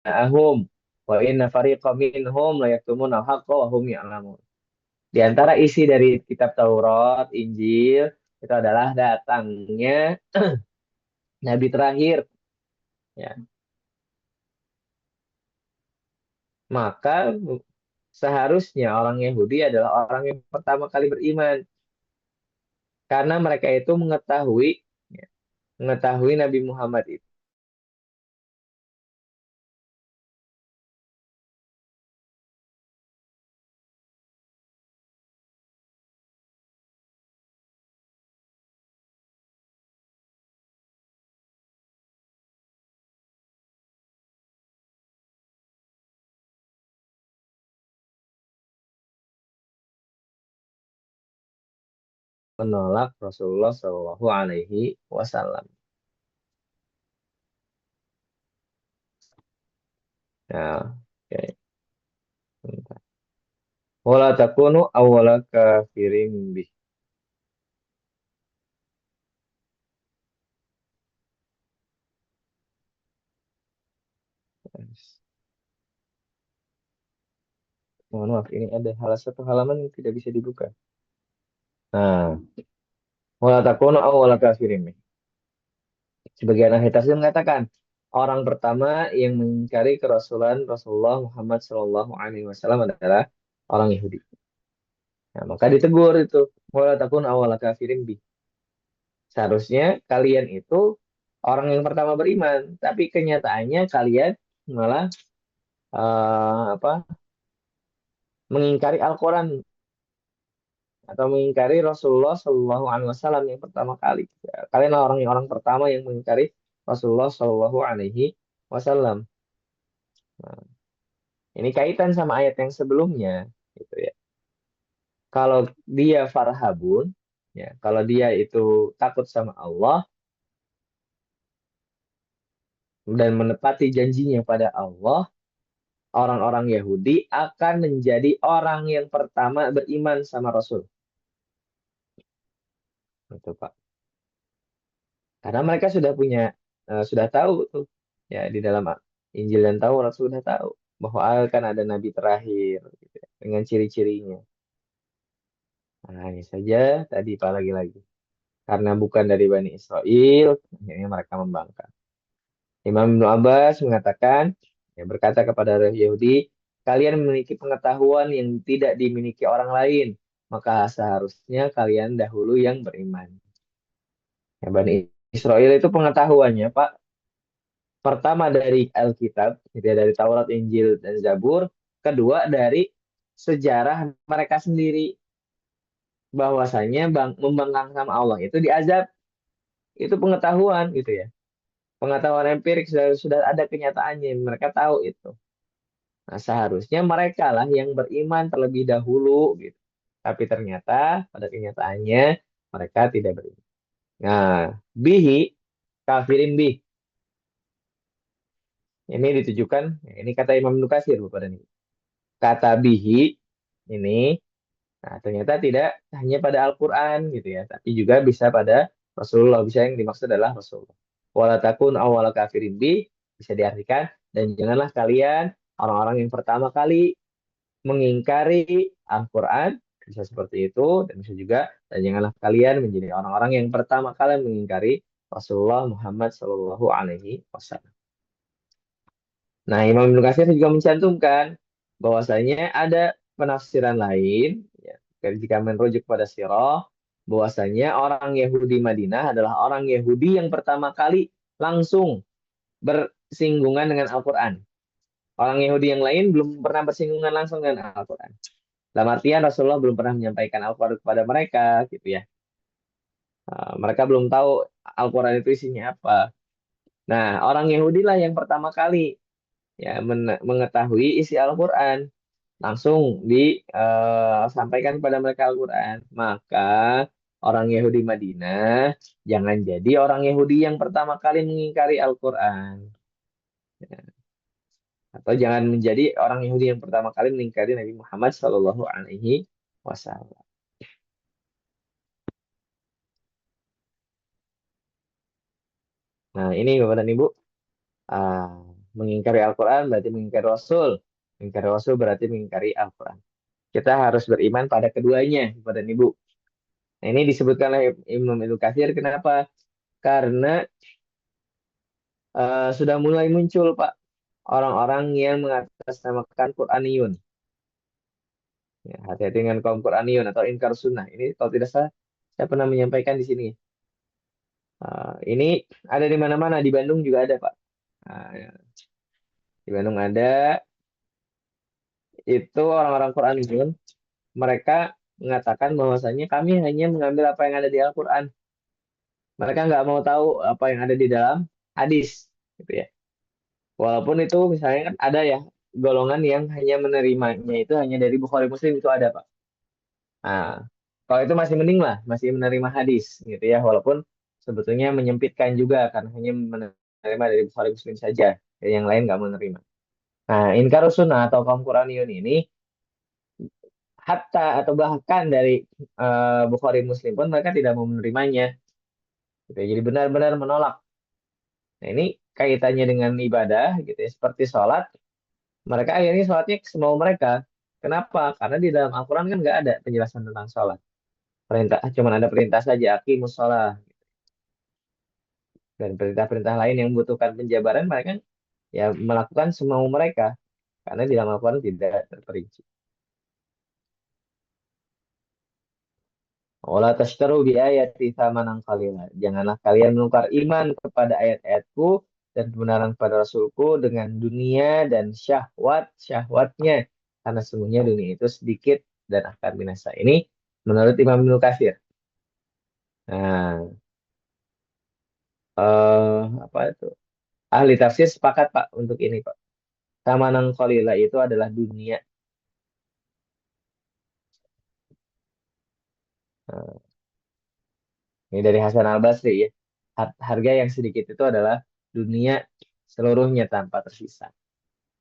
ahum wa inna fariqam minhum la yaktumuna al-haqqa wa hum ya'lamun. Di antara isi dari kitab Taurat, Injil itu adalah datangnya nabi terakhir, ya. Maka seharusnya orang Yahudi adalah orang yang pertama kali beriman karena mereka itu mengetahui, ya, mengetahui Nabi Muhammad itu menolak Rasulullah Shallallahu Alaihi Wasallam. Nah, oke. Bentar. Wala takunu awwala kafirin bih. Mohon maaf, ini ada satu halaman yang tidak bisa dibuka. Nah, wala takunu awwala kafirin. Sebagian ahli tafsir mengatakan orang pertama yang mengingkari kerasulan Rasulullah Muhammad Shallallahu Alaihi Wasallam adalah orang Yahudi. Nah, maka ditegur itu, wala takun awwala kafirin bi. Seharusnya kalian itu orang yang pertama beriman, tapi kenyataannya kalian malah apa mengingkari Al-Quran atau mengingkari Rasulullah Shallallahu Alaihi Wasallam yang pertama kali. Ya, kalian orang pertama yang mengingkari Rasulullah Shallallahu Alaihi Wasallam. Nah, ini kaitan sama ayat yang sebelumnya, gitu ya. Kalau dia farhabun, ya, kalau dia itu takut sama Allah dan menepati janjinya pada Allah, orang-orang Yahudi akan menjadi orang yang pertama beriman sama Rasul. Itu Pak. Karena mereka sudah punya, sudah tahu tuh, ya di dalam Injil dan Taurat sudah tahu bahwa akan ada Nabi terakhir, gitu ya, dengan ciri-cirinya. Nah, ini saja tadi Pak lagi-lagi. Karena bukan dari Bani Israel, akhirnya mereka membangkang. Imam Ibnu Abbas mengatakan, ya, berkata kepada Yahudi, kalian memiliki pengetahuan yang tidak dimiliki orang lain, maka seharusnya kalian dahulu yang beriman. Ya, Bani Israel itu pengetahuannya, Pak, pertama dari Alkitab, gitu ya, dari Taurat, Injil, dan Zabur. Kedua dari sejarah mereka sendiri, bahwasanya membangkang sama Allah itu diazab. Itu pengetahuan gitu ya. Pengetahuan empirik sudah ada kenyataannya, mereka tahu itu. Nah, seharusnya mereka lah yang beriman terlebih dahulu gitu. Tapi ternyata pada kenyataannya mereka tidak beriman. Nah, bihi kafirin bih. Ini ditujukan, ini kata Imam Nukatsir Bapak dan Ibu. Kata bihi ini, nah ternyata tidak hanya pada Al-Quran gitu ya, tapi juga bisa pada Rasulullah. Bisa yang dimaksud adalah Rasulullah. Wala takun awwala kafirin bih bisa diartikan, dan janganlah kalian orang-orang yang pertama kali mengingkari Al-Quran, bisa seperti itu, dan bisa juga, dan janganlah kalian menjadi orang-orang yang pertama kali mengingkari Rasulullah Muhammad Shallallahu Alaihi Wasallam. Nah, Imam Ibnu Katsir juga mencantumkan bahwasanya ada penafsiran lain, ya, jika merujuk pada sirah, bahwasanya orang Yahudi Madinah adalah orang Yahudi yang pertama kali langsung bersinggungan dengan Al-Quran. Orang Yahudi yang lain belum pernah bersinggungan langsung dengan Al-Quran. Dalam artian Rasulullah belum pernah menyampaikan Al-Quran kepada mereka, gitu ya. Mereka belum tahu Al-Quran itu isinya apa. Nah, orang Yahudi lah yang pertama kali ya mengetahui isi Al-Quran, langsung disampaikan kepada mereka Al-Quran. Maka orang Yahudi Madinah jangan jadi orang Yahudi yang pertama kali mengingkari Al-Quran. Ya. Atau jangan menjadi orang Yahudi yang pertama kali mengingkari Nabi Muhammad Shallallahu Alaihi Wasallam. Nah, ini Bapak dan Ibu, ah, mengingkari Al-Quran berarti mengingkari Rasul. Mengingkari Rasul berarti mengingkari Al-Quran. Kita harus beriman pada keduanya, Bapak dan Ibu. Nah, ini disebutkan oleh Imam Ibnu Katsir. Kenapa? Karena sudah mulai muncul, Pak, orang-orang yang mengatasnamakan Quraniyun. Ya, hati-hati dengan kaum Quraniyun atau inkar sunnah. Ini kalau tidak salah, saya pernah menyampaikan di sini. Ini ada di mana-mana, di Bandung juga ada, Pak. Nah, ya. Di Bandung ada, itu orang-orang Quraniyun, mereka mengatakan bahwasanya kami hanya mengambil apa yang ada di Al-Quran. Mereka nggak mau tahu apa yang ada di dalam hadis, gitu ya. Walaupun itu misalnya kan ada ya golongan yang hanya menerimanya itu hanya dari Bukhari Muslim, itu ada Pak. Nah, kalau itu masih mending lah, masih menerima hadis, gitu ya. Walaupun sebetulnya menyempitkan juga karena hanya menerima dari Bukhari Muslim saja, yang lain nggak menerima. Nah, inkar sunnah atau kaum Quraniyun ini hatta atau bahkan dari Bukhari Muslim pun mereka tidak mau menerimanya. Gitu ya. Jadi benar-benar menolak. Nah, ini kaitannya dengan ibadah gitu ya, seperti sholat. Mereka akhirnya sholatnya semau mereka. Kenapa? Karena di dalam Al-Quran kan nggak ada penjelasan tentang sholat. Perintah, cuman ada perintah saja, aqimus sholah. Dan perintah-perintah lain yang membutuhkan penjabaran, mereka ya melakukan semau mereka. Karena di dalam Al-Quran tidak terperinci. Wala tashtaru bi ayati tsamanan qalila. Janganlah kalian menukar iman kepada ayat-ayatku dan kebenaran pada Rasulku dengan dunia dan syahwatnya. Karena sesungguhnya dunia itu sedikit dan akan binasa. Ini menurut Imam Ibnu Katsir. Nah, apa itu? Ahli tafsir sepakat Pak untuk ini Pak. Tsamanan qalila itu adalah dunia. Nah, ini dari Hasan Al-Basri ya. Harga yang sedikit itu adalah dunia seluruhnya tanpa tersisa.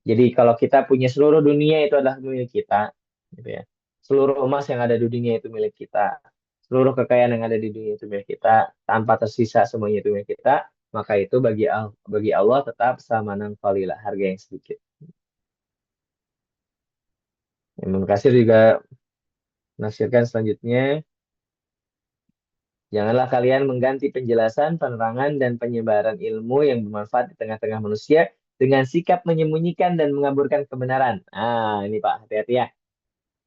Jadi kalau kita punya seluruh dunia itu adalah milik kita, gitu ya. Seluruh emas yang ada di dunia itu milik kita. Seluruh kekayaan yang ada di dunia itu milik kita, tanpa tersisa semuanya itu milik kita, maka itu bagi Allah tetap samanan qalilah, harga yang sedikit. Imam Katsir juga menafsirkan selanjutnya, janganlah kalian mengganti penjelasan, penerangan, dan penyebaran ilmu yang bermanfaat di tengah-tengah manusia dengan sikap menyembunyikan dan mengaburkan kebenaran. Nah, ini Pak, hati-hati ya.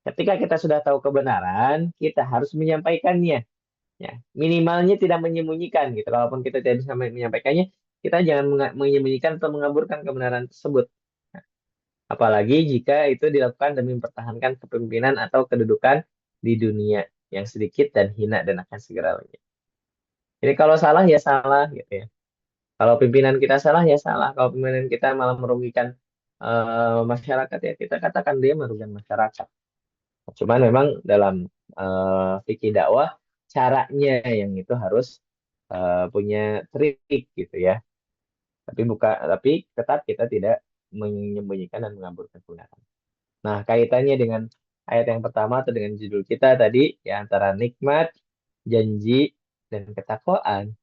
Ketika kita sudah tahu kebenaran, kita harus menyampaikannya. Ya, minimalnya tidak menyembunyikan gitu. Kalaupun kita tidak bisa menyampaikannya, kita jangan menyembunyikan atau mengaburkan kebenaran tersebut. Nah, apalagi jika itu dilakukan demi mempertahankan kepemimpinan atau kedudukan di dunia yang sedikit dan hina dan akan segera lenyap. Jadi kalau salah ya salah gitu ya. Kalau pimpinan kita salah ya salah. Kalau pimpinan kita malah merugikan masyarakat ya kita katakan dia merugikan masyarakat. Cuman memang dalam fikih dakwah caranya yang itu harus punya trik gitu ya. Tapi tetap kita tidak menyembunyikan dan mengaburkan kebenaran. Nah, kaitannya dengan ayat yang pertama atau dengan judul kita tadi ya antara nikmat, janji dan ketakwaan.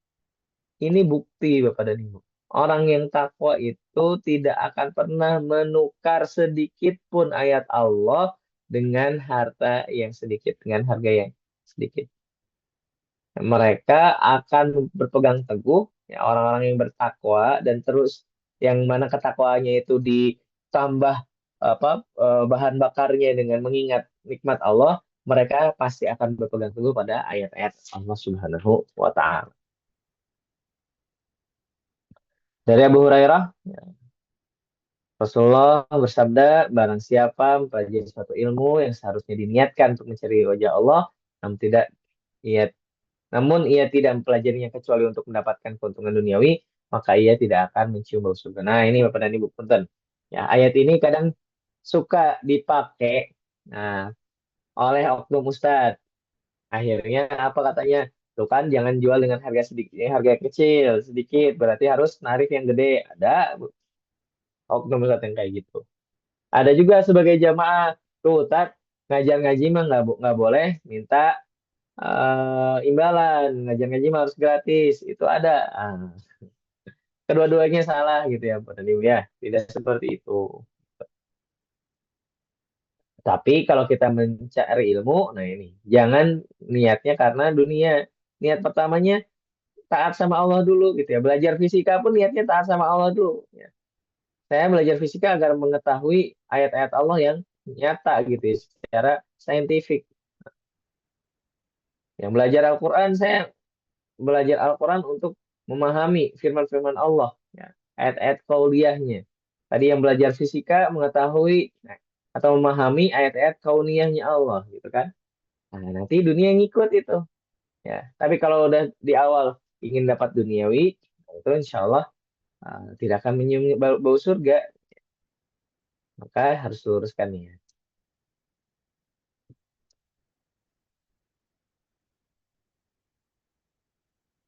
Ini bukti Bapak dan Ibu. Orang yang takwa itu tidak akan pernah menukar sedikit pun ayat Allah dengan harta yang sedikit, dengan harga yang sedikit. Mereka akan berpegang teguh, ya, orang-orang yang bertakwa dan terus yang mana ketakwaannya itu ditambah apa bahan bakarnya dengan mengingat nikmat Allah, mereka pasti akan berpegang teguh pada ayat-ayat Allah Subhanahu wa taala. Dari Abu Hurairah, Rasulullah bersabda, barang siapa mempelajari suatu ilmu yang seharusnya diniatkan untuk mencari wajah Allah, namun tidak ia namun ia tidak mempelajarinya kecuali untuk mendapatkan keuntungan duniawi, maka ia tidak akan mencium bau surga. Nah, ini Bapak dan Ibu punten. Ya, ayat ini kadang suka dipakai nah oleh oknum ustadz. Akhirnya apa katanya? Tuh kan jangan jual dengan harga sedikit, harga kecil, sedikit berarti harus narik yang gede. Ada oknum ustadz yang kayak gitu. Ada juga sebagai jamaah tuh Ustaz ngajar ngaji mah nggak boleh minta imbalan, ngajar ngaji mah harus gratis. Itu ada. Ah, kedua-duanya salah gitu ya Pak Ibu ya. Tidak seperti itu. Tapi kalau kita mencari ilmu, nah ini jangan niatnya karena dunia. Niat pertamanya taat sama Allah dulu gitu ya. Belajar fisika pun niatnya taat sama Allah dulu. Ya. Saya belajar fisika agar mengetahui ayat-ayat Allah yang nyata gitu ya, secara saintifik. Yang belajar Al-Quran, saya belajar Al-Quran untuk memahami firman-firman Allah, ya, ayat-ayat kauliyahnya. Tadi yang belajar fisika mengetahui nah, atau memahami ayat-ayat kauniyahnya Allah, gitu kan? Nah, nanti dunia ngikut itu. Ya, tapi kalau udah di awal ingin dapat duniawi, itu insya Allah tidak akan menyium bau surga. Maka harus luruskan niat.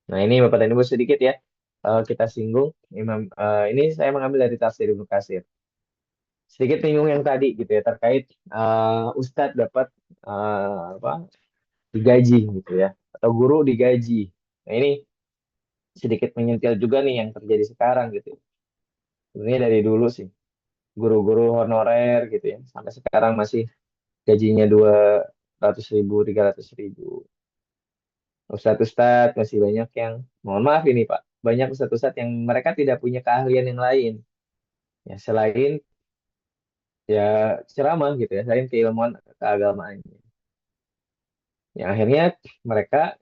Nah, ini Bapak dan Ibu sedikit ya kita singgung ini saya mengambil dari tafsir Ibnu Katsir. Sedikit menyinggung yang tadi gitu ya terkait Ustadz dapat apa digaji gitu ya atau guru digaji. Nah, ini sedikit menyentil juga nih yang terjadi sekarang gitu. Sebenarnya dari dulu sih guru-guru honorer gitu ya sampai sekarang masih gajinya 200.000, 300.000. Ustadz-ustadz masih banyak yang, mohon maaf ini Pak, banyak ustadz-ustadz yang mereka tidak punya keahlian yang lain. Ya, selain ya ceramah gitu ya, selain keilmuan keagamaannya. Yang akhirnya mereka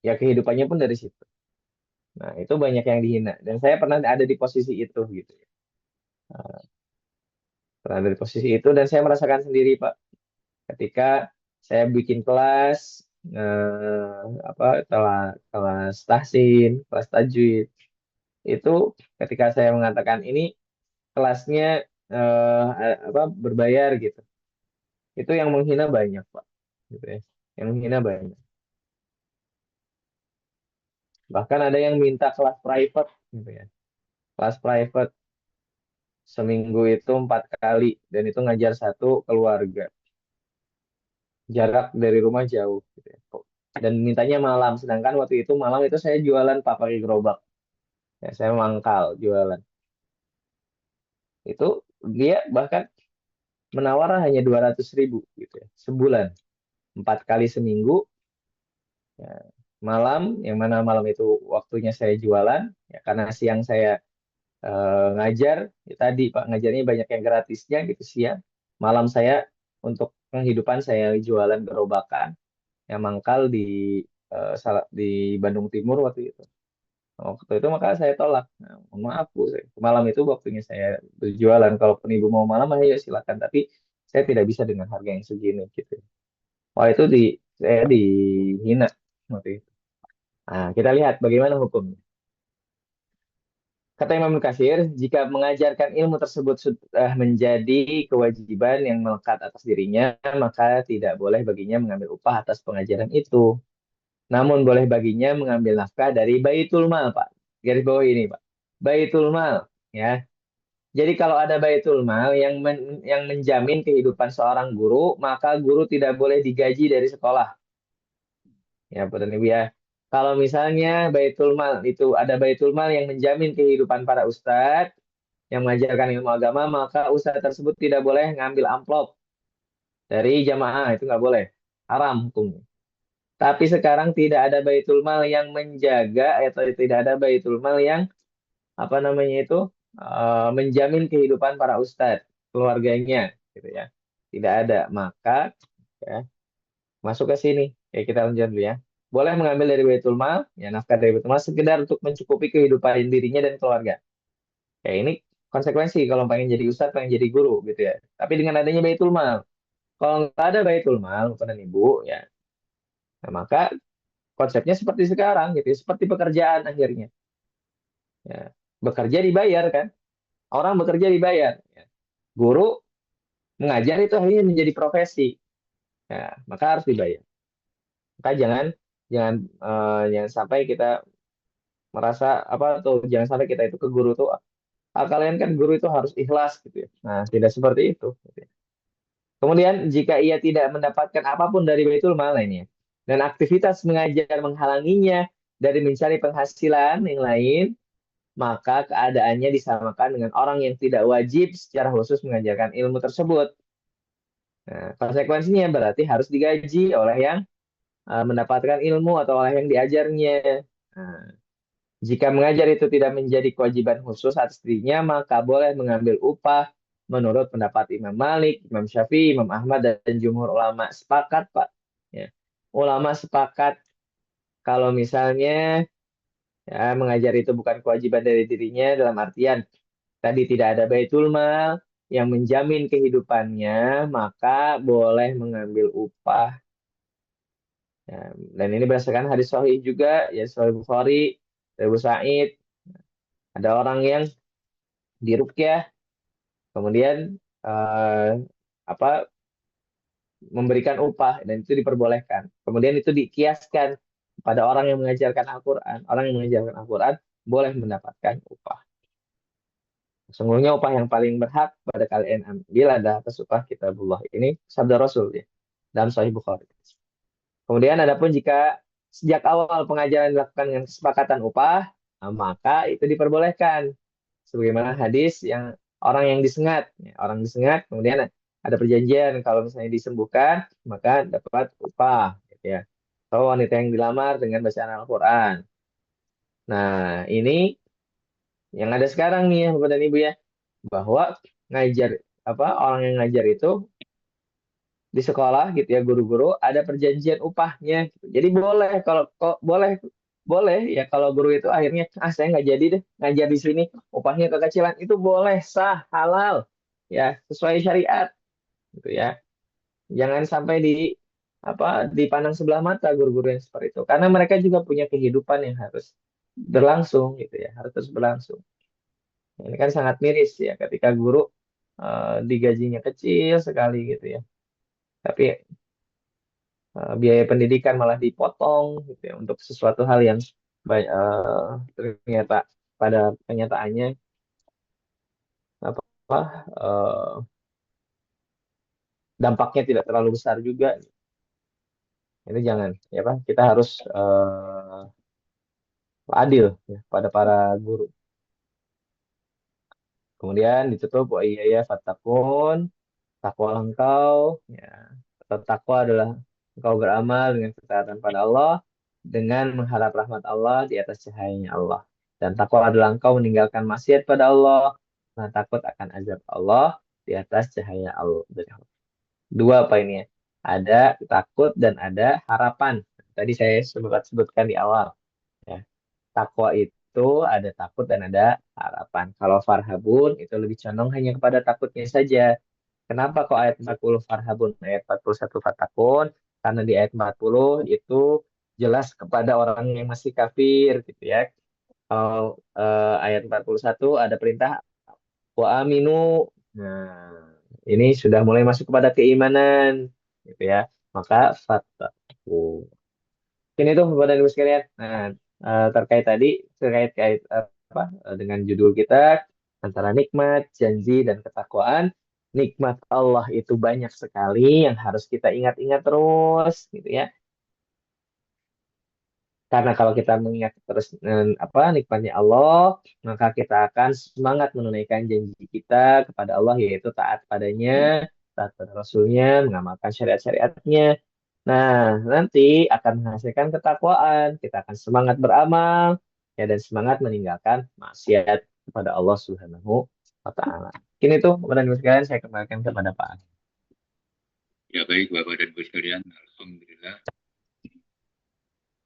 ya kehidupannya pun dari situ. Nah, itu banyak yang dihina. Dan saya pernah ada di posisi itu gitu ya. Pernah ada di posisi itu dan saya merasakan sendiri Pak. Ketika saya bikin kelas, apa, kelas tahsin, kelas tajwid, itu ketika saya mengatakan ini kelasnya apa berbayar gitu. Itu yang menghina banyak, Pak. Gitu ya. Yang menghina banyak. Bahkan ada yang minta kelas private gitu ya. Kelas private seminggu itu 4 kali dan itu ngajar satu keluarga. Jarak dari rumah jauh gitu ya. Dan mintanya malam, sedangkan waktu itu malam itu saya jualan Pak pakai gerobak. Ya, saya mangkal jualan. Itu dia bahkan menawar hanya 200.000 gitu ya, sebulan. 4 kali seminggu, ya, malam, yang mana malam itu waktunya saya jualan, ya, karena siang saya ngajar, ya tadi Pak, ngajarnya banyak yang gratisnya gitu siang. Malam saya untuk penghidupan saya jualan gerobakan, yang mangkal di Bandung Timur waktu itu. Waktu itu maka saya tolak. Nah, mohon maaf Bu, malam itu waktunya saya berjualan. Kalaupun Ibu mau malam, ayo silakan. Tapi saya tidak bisa dengan harga yang segini gitu. Wah itu saya dihina waktu itu. Nah, kita lihat bagaimana hukumnya. Kata Imam Katsir, jika mengajarkan ilmu tersebut sudah menjadi kewajiban yang melekat atas dirinya, maka tidak boleh baginya mengambil upah atas pengajaran itu. Namun boleh baginya mengambil nafkah dari Baitul Mal, Pak. Garis bawah ini, Pak. Baitul Mal, ya. Jadi kalau ada Baitul Mal yang menjamin kehidupan seorang guru, maka guru tidak boleh digaji dari sekolah. Ya, Bapak dan Ibu ya. Kalau misalnya Baitul Mal itu ada Baitul Mal yang menjamin kehidupan para ustadz yang mengajarkan ilmu agama, maka ustadz tersebut tidak boleh ngambil amplop dari jamaah, itu nggak boleh. Haram hukumnya. Tapi sekarang tidak ada Baitul Mal yang menjaga atau tidak ada Baitul Mal yang apa namanya itu menjamin kehidupan para ustadz, keluarganya gitu ya. Tidak ada. Maka ya, masuk ke sini. Ya kita lanjut dulu ya. Boleh mengambil dari Baitul Mal, ya nafkah dari Baitul Mal sekedar untuk mencukupi kehidupan dirinya dan keluarga. Ya ini konsekuensi kalau pengen jadi ustadz, pengen jadi guru gitu ya. Tapi dengan adanya Baitul Mal. Kalau nggak ada Baitul Mal, Bapak dan Ibu, ya, nah, maka konsepnya seperti sekarang gitu ya, seperti pekerjaan akhirnya. Ya, bekerja dibayar kan? Orang bekerja dibayar. Ya. Guru mengajar itu akhirnya menjadi profesi. Ya, maka harus dibayar. Maka jangan jangan sampai kita merasa apa tuh jangan sampai kita itu ke guru tuh kalian kan guru itu harus ikhlas gitu ya. Nah, tidak seperti itu. Gitu ya. Kemudian jika ia tidak mendapatkan apapun dari Baitul Mal ini dan aktivitas mengajar menghalanginya dari mencari penghasilan yang lain, maka keadaannya disamakan dengan orang yang tidak wajib secara khusus mengajarkan ilmu tersebut. Nah, konsekuensinya berarti harus digaji oleh yang mendapatkan ilmu atau oleh yang diajarnya. Nah, jika mengajar itu tidak menjadi kewajiban khusus atas dirinya, maka boleh mengambil upah menurut pendapat Imam Malik, Imam Syafi'i, Imam Ahmad, dan jumhur ulama. Sepakat, Pak. Ya. Ulama sepakat kalau misalnya ya, mengajar itu bukan kewajiban dari dirinya dalam artian tadi tidak ada Baitul Mal yang menjamin kehidupannya, maka boleh mengambil upah. Ya, dan ini berdasarkan hadis sahih juga, ya Sahih Bukhari, Abu Sa'id, ada orang yang diruqyah, kemudian eh, apa memberikan upah dan itu diperbolehkan. Kemudian itu dikiaskan pada orang yang mengajarkan Al-Quran. Orang yang mengajarkan Al-Quran boleh mendapatkan upah. Sungguhnya upah yang paling berhak pada kalian ambil adalah atas upah kitabullah. Ini sabda Rasul ya, dalam Sahih Bukhari. Kemudian adapun jika sejak awal pengajaran dilakukan dengan kesepakatan upah, nah, maka itu diperbolehkan. Sebagaimana hadis yang orang yang disengat, ya, orang disengat, kemudian ada perjanjian kalau misalnya disembuhkan maka dapat upah gitu ya. Atau wanita yang dilamar dengan bacaan Al-Quran. Nah, ini yang ada sekarang nih ya Bapak dan Ibu ya, bahwa ngajar orang yang ngajar itu di sekolah gitu ya, guru-guru ada perjanjian upahnya gitu. Jadi boleh kalau kok boleh boleh ya kalau guru itu akhirnya saya nggak jadi deh ngajar di sini, upahnya kekecilan, itu boleh, sah, halal ya, sesuai syariat gitu ya. Jangan sampai dipandang sebelah mata guru-guru yang seperti itu, karena mereka juga punya kehidupan yang harus berlangsung gitu ya, harus terus berlangsung. Ini kan sangat miris ya ketika guru digajinya kecil sekali gitu ya, tapi biaya pendidikan malah dipotong gitu ya untuk sesuatu hal yang ternyata pada kenyataannya apa eh, dampaknya tidak terlalu besar juga. Itu jangan ya Pak, kita harus adil ya pada para guru. Kemudian ditutup wa iya ya fatakun, takwalah engkau ya. Atau takwa adalah engkau beramal dengan ketaatan pada Allah dengan mengharap rahmat Allah di atas cahayanya Allah. Dan takwa adalah engkau meninggalkan maksiat pada Allah, nah takut akan azab Allah di atas cahaya Allah. Dua apa ini ya? Ada takut dan ada harapan. Tadi saya sempat sebutkan di awal ya. Takwa itu ada takut dan ada harapan. Kalau farhabun itu lebih condong hanya kepada takutnya saja. Kenapa kok ayat 40 farhabun, ayat 41 fatakun? Karena di ayat 40 itu jelas kepada orang yang masih kafir gitu ya. Kalau ayat 41 ada perintah wa aminu. Nah, ini sudah mulai masuk kepada keimanan gitu ya. Maka fatakun. Ini tuh Bapak dan Ibu sekalian. Nah, terkait tadi terkait dengan judul kita antara nikmat, janji dan ketakwaan. Nikmat Allah itu banyak sekali yang harus kita ingat-ingat terus gitu ya. Karena kalau kita mengingat terus nikmatnya Allah, maka kita akan semangat menunaikan janji kita kepada Allah, yaitu taat padanya, taat pada Rasulnya, mengamalkan syariat-syariatnya. Nah, nanti akan menghasilkan ketakwaan. Kita akan semangat beramal ya, dan semangat meninggalkan maksiat kepada Allah Subhanahu wa taala. Ini tuh Bapak dan Ibu sekalian, saya kembalikan kepada Pak. Ya baik Bapak dan Ibu sekalian, alhamdulillah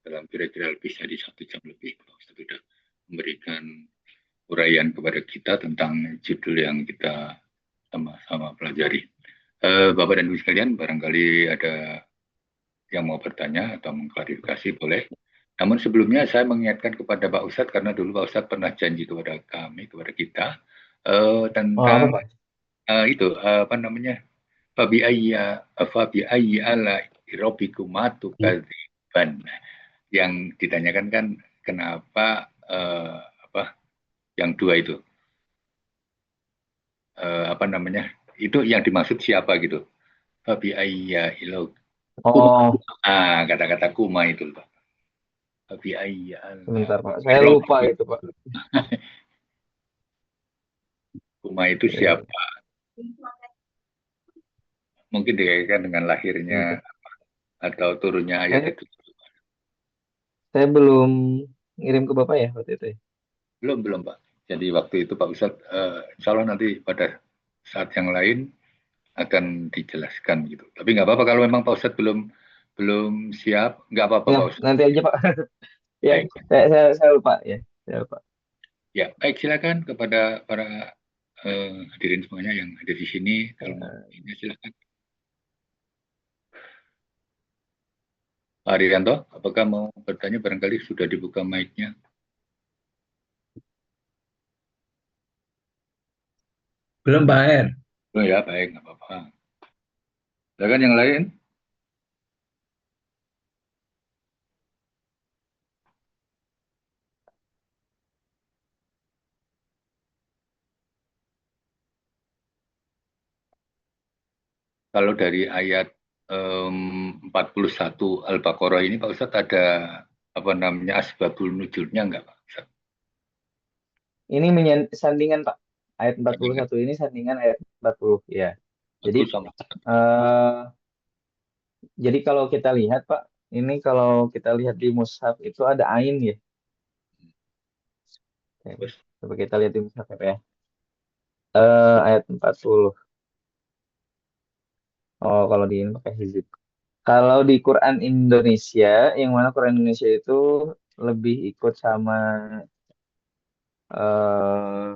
dalam kira-kira lebih dari 1 jam lebih Pak Ustaz sudah memberikan uraian kepada kita tentang judul yang kita sama-sama pelajari. Bapak dan Ibu sekalian, barangkali ada yang mau bertanya atau mengklarifikasi boleh. Namun sebelumnya saya mengingatkan kepada Pak Ustadz, karena dulu Pak Ustadz pernah janji kepada kami, kepada kita, tentang Fabi ayyi ala rabbikumatu kadziban. Yang ditanyakan kan kenapa yang dua itu itu yang dimaksud siapa gitu. Fabi ayya ilau kata-kata kuma itu Pak. Fabi ayya Sebentar Pak, saya lupa itu Pak. Kuma itu siapa? Mungkin dikaitkan dengan lahirnya atau turunnya ayat itu. Saya belum ngirim ke Bapak ya waktu itu ya? Belum Pak. Jadi waktu itu Pak Ustadz, insya Allah nanti pada saat yang lain akan dijelaskan gitu. Tapi nggak apa-apa kalau memang Pak Ustadz belum siap, nggak apa-apa ya, Pak Ustadz. Nanti aja Pak. Ya, saya lupa ya. Saya lupa. Ya, baik silakan kepada para hadirin semuanya yang hadir di sini. Kalau ini silakan. Pak Arianto, apakah mau bertanya? Barangkali sudah dibuka mic-nya. Belum Pak Er. Oh ya, baik, nggak apa-apa. Silakan yang lain. Kalau dari ayat 41 Al-Baqarah ini Pak Ustadz ada asbabul nuzulnya enggak Pak Ustadz? Ini sandingan Pak. Ayat 41 ini sandingan ayat 40 ya. Jadi Betul sama. eh, jadi kalau kita lihat Pak, ini kalau kita lihat di mushaf itu ada ain ya. Oke, Terus, coba kita lihat di mushaf ya, Pak ya. Ayat 40. Oh, kalau di ini pakai hizib. Kalau di Quran Indonesia, yang mana Quran Indonesia itu lebih ikut sama eh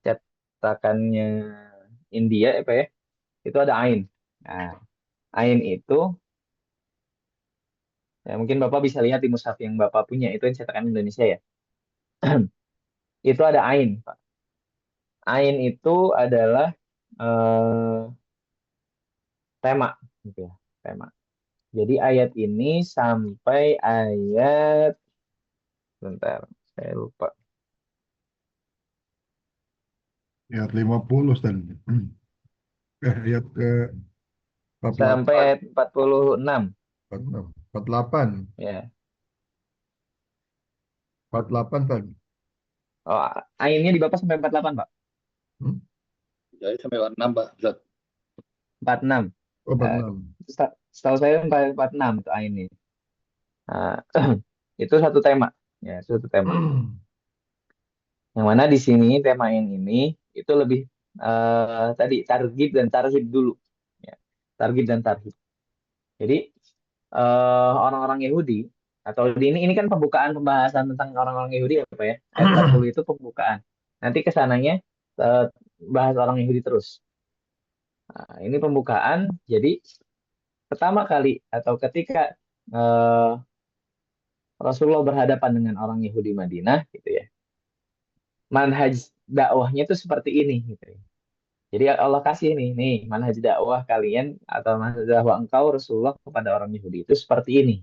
cetakannya India ya Pak ya, itu ada ain. Nah, ain itu ya mungkin Bapak bisa lihat di mushaf yang Bapak punya itu yang cetakan Indonesia ya. Itu ada ain, Pak. Ain itu adalah eh, tema gitu ya, tema. Jadi ayat ini sampai ayat bentar, saya lupa. Ayat 50 dan ayat ke Sampai 48, ayat 46 46, 48, ya. 48 tadi. Oh, ainnya di Bapak sampai 48, Pak. Hmm? jadi sampai warna 6, Pak. Ustaz. 46. Oh, Nah, 46. setahu saya sampai 46 itu ainnya. Nah, itu satu tema. Ya, itu satu tema. Yang mana di sini tema yang ini itu lebih tadi targib dan tarhib dulu. Ya, targib dan tarhib. Jadi orang-orang Yahudi atau ini kan pembukaan pembahasan tentang orang-orang Yahudi apa ya? Ayat 40 itu pembukaan. Nanti kesananya eh, bahas orang Yahudi terus. Nah, ini pembukaan. Jadi pertama kali atau ketika eh, Rasulullah berhadapan dengan orang Yahudi Madinah gitu ya. Manhaj dakwahnya itu seperti ini gitu ya. Jadi Allah kasih nih manhaj dakwah kalian atau manhaj dakwah engkau Rasulullah kepada orang Yahudi itu seperti ini.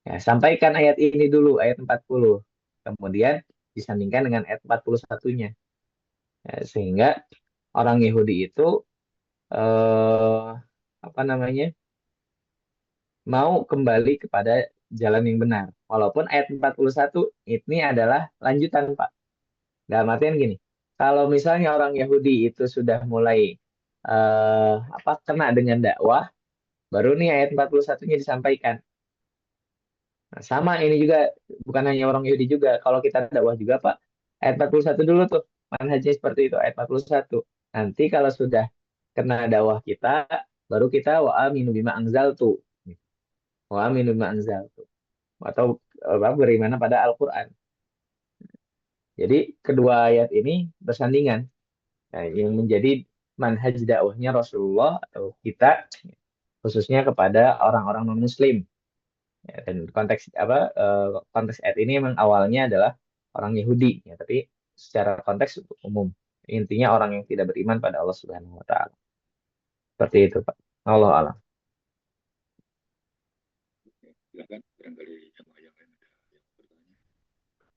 Ya, sampaikan ayat ini dulu, ayat 40. Kemudian disandingkan dengan ayat 41-nya. Ya, sehingga orang Yahudi itu eh, apa namanya? Mau kembali kepada jalan yang benar. Walaupun ayat 41 ini adalah lanjutan, Pak. Dalam artian gini, kalau misalnya orang Yahudi itu sudah mulai kena dengan dakwah, baru nih ayat 41-nya disampaikan. Nah, sama ini juga bukan hanya orang Yahudi juga. Kalau kita dakwah juga, Pak, ayat 41 dulu tuh. Manhajnya seperti itu, ayat 41. Nanti kalau sudah kena dakwah kita, baru kita wa aminu bima anzaltu. Wa aminu bima anzaltu. Atau beriman pada Al-Quran. Jadi kedua ayat ini bersandingan. Nah, yang menjadi manhaj dakwahnya Rasulullah atau kita khususnya kepada orang-orang non-Muslim. Ya, dan konteks ayat ini memang awalnya adalah orang Yahudi, ya, tapi secara konteks umum. Intinya orang yang tidak beriman pada Allah Subhanahu wa taala. Seperti itu, Pak. Allah alam. Silakan, barangkali jamaah yang lain ada yang bertanya.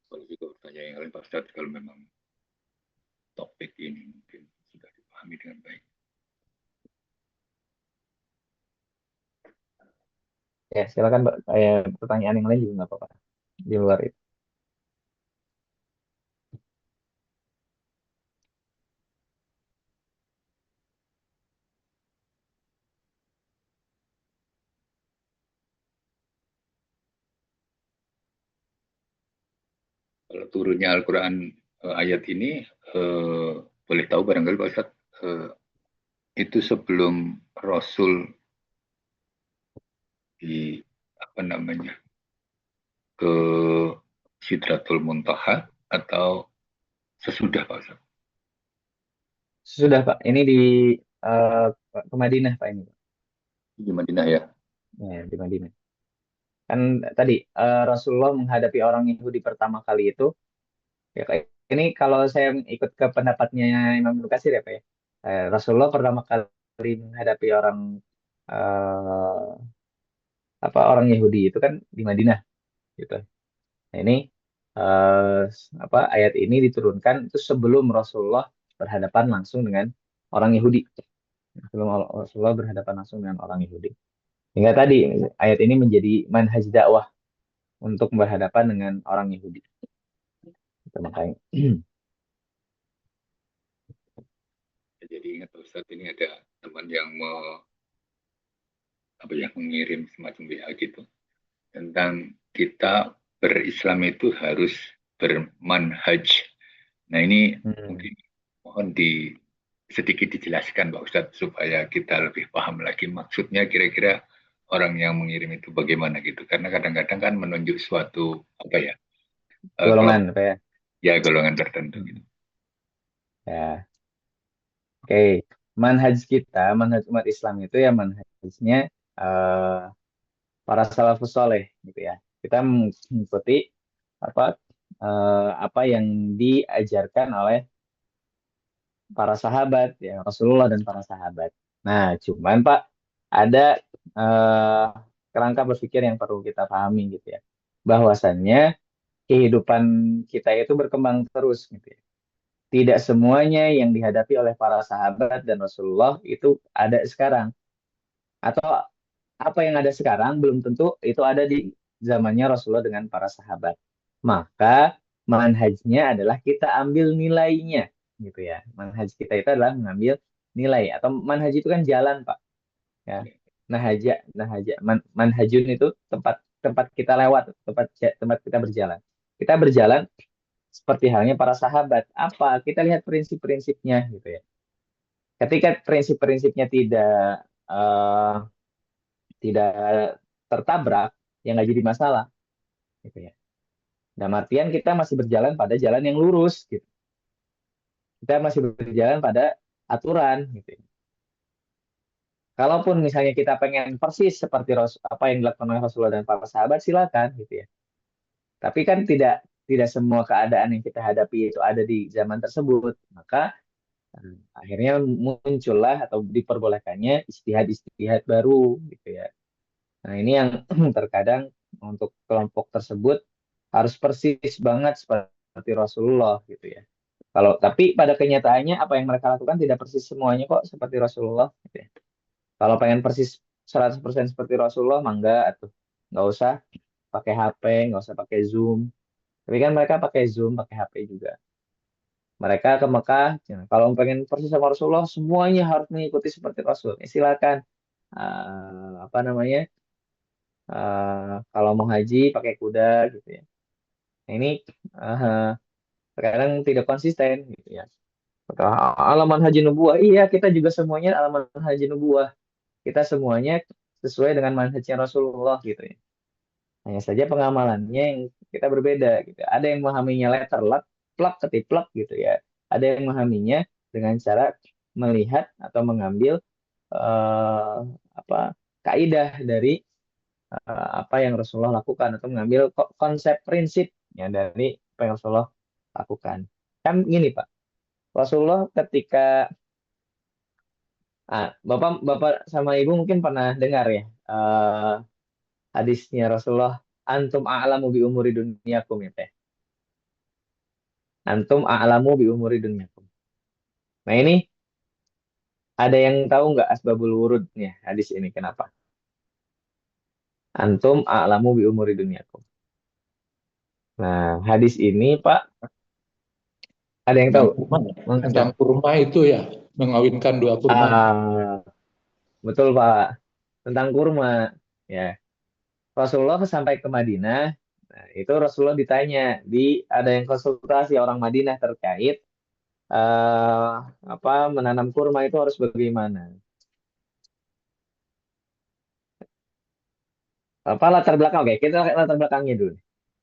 Kalau juga bertanya yang lain, Pak Ustaz, kalau memang topik ini mungkin sudah dipahami dengan baik. Ya, silakan, Pak. Pertanyaan yang lain juga nggak apa-apa. Di luar itu. Kalau turunnya Al-Quran ayat ini, boleh tahu barangkali Pak Ustaz, itu sebelum Rasul di apa namanya ke Sidratul Muntaha atau sesudah Pak Ustaz? Sudah, Pak. Ini di eh, ke Madinah, Pak ini, Pak. Di Madinah ya. Ya, di Madinah. Kan tadi Rasulullah menghadapi orang Yahudi pertama kali itu, ya kayak ini kalau saya ikut ke pendapatnya Imam Ibnu Katsir ya, Pak ya. Rasulullah pertama kali menghadapi eh, orang Yahudi itu kan di Madinah gitu. Nah, ini ayat ini diturunkan itu sebelum Rasulullah berhadapan langsung dengan orang Yahudi. Sebelum Rasulullah berhadapan langsung dengan orang Yahudi. Hingga tadi ayat ini menjadi manhaj dakwah untuk berhadapan dengan orang Yahudi. Itu makanya. Jadi ingat Pak Ustadz, ini ada teman yang mengirim semacam WA gitu tentang kita berislam itu harus bermanhaj. Nah ini mungkin mohon sedikit dijelaskan Pak Ustadz supaya kita lebih paham lagi maksudnya kira-kira orang yang mengirim itu bagaimana gitu. Karena kadang-kadang kan menunjuk suatu Golongan apa ya? ya golongan tertentu gitu. Ya, oke. Manhaj kita, manhaj umat Islam itu ya manhajnya eh, para salafus soleh gitu ya. Kita mengikuti apa yang diajarkan oleh para sahabat ya Rasulullah dan para sahabat. Nah, cuman Pak ada eh, kerangka berpikir yang perlu kita pahami gitu ya. Bahwasannya kehidupan kita itu berkembang terus gitu ya. Tidak semuanya yang dihadapi oleh para sahabat dan Rasulullah itu ada sekarang. Atau apa yang ada sekarang belum tentu itu ada di zamannya Rasulullah dengan para sahabat. Maka manhajnya adalah kita ambil nilainya gitu ya. Manhaj kita itu adalah mengambil nilai atau manhaj itu kan jalan, Pak. Ya. Manhajun itu tempat tempat kita lewat, tempat kita berjalan. Kita berjalan seperti halnya para sahabat. Apa? Kita lihat prinsip-prinsipnya gitu ya. Ketika prinsip-prinsipnya eh, tidak tertabrak, yang nggak jadi masalah, gitu ya. Dalam artian kita masih berjalan pada jalan yang lurus, gitu. Kita masih berjalan pada aturan, gitu ya. Kalaupun misalnya kita pengen persis seperti apa yang dilakukan oleh Rasulullah dan para sahabat, silakan, gitu ya. Tapi kan tidak tidak semua keadaan yang kita hadapi itu ada di zaman tersebut, maka akhirnya muncullah atau diperbolehkannya istihad-istihad baru, gitu ya. Nah, ini yang terkadang untuk kelompok tersebut harus persis banget seperti Rasulullah gitu ya. Tapi pada kenyataannya apa yang mereka lakukan tidak persis semuanya kok seperti Rasulullah gitu ya. Kalau pengen persis 100% seperti Rasulullah, mangga atau nggak usah pakai HP, nggak usah pakai Zoom. Tapi kan mereka pakai Zoom, pakai HP juga. Mereka ke Mekah, ya, kalau pengen persis sama Rasulullah, semuanya harus mengikuti seperti Rasul. Ya, silakan. Apa namanya? Kalau mau haji pakai kuda gitu ya. Nah, ini uh, terkadang tidak konsisten gitu ya. Alaman haji nubuah, iya kita juga semuanya alaman haji nubuah. Kita semuanya sesuai dengan manhajnya Rasulullah gitu ya. Hanya saja pengamalannya yang kita berbeda gitu. Ada yang memahaminya letter luck, plak ketiplak gitu ya. Ada yang memahaminya dengan cara melihat atau mengambil eh, apa kaidah dari apa yang Rasulullah lakukan atau mengambil konsep prinsip ya dari apa yang Rasulullah lakukan. Kan gini Pak, Rasulullah ketika Bapak Bapak sama Ibu mungkin pernah dengar ya hadisnya Rasulullah antum a'lamu bi umuri dunyakum ya Teh. Antum a'lamu bi umuri dunyakum. Nah ini ada yang tahu nggak asbabul wurudnya hadis ini kenapa? Antum a'lamu bi umuri dunyakum. Nah hadis ini Pak ada yang tahu? Tentang kurma itu ya, mengawinkan dua kurma. Betul Pak, tentang kurma ya. Rasulullah sampai ke Madinah, nah, itu Rasulullah ditanya, ada yang konsultasi orang Madinah terkait eh, apa menanam kurma itu harus bagaimana. Apa latar belakang? Oke, kita lihat latar belakangnya dulu.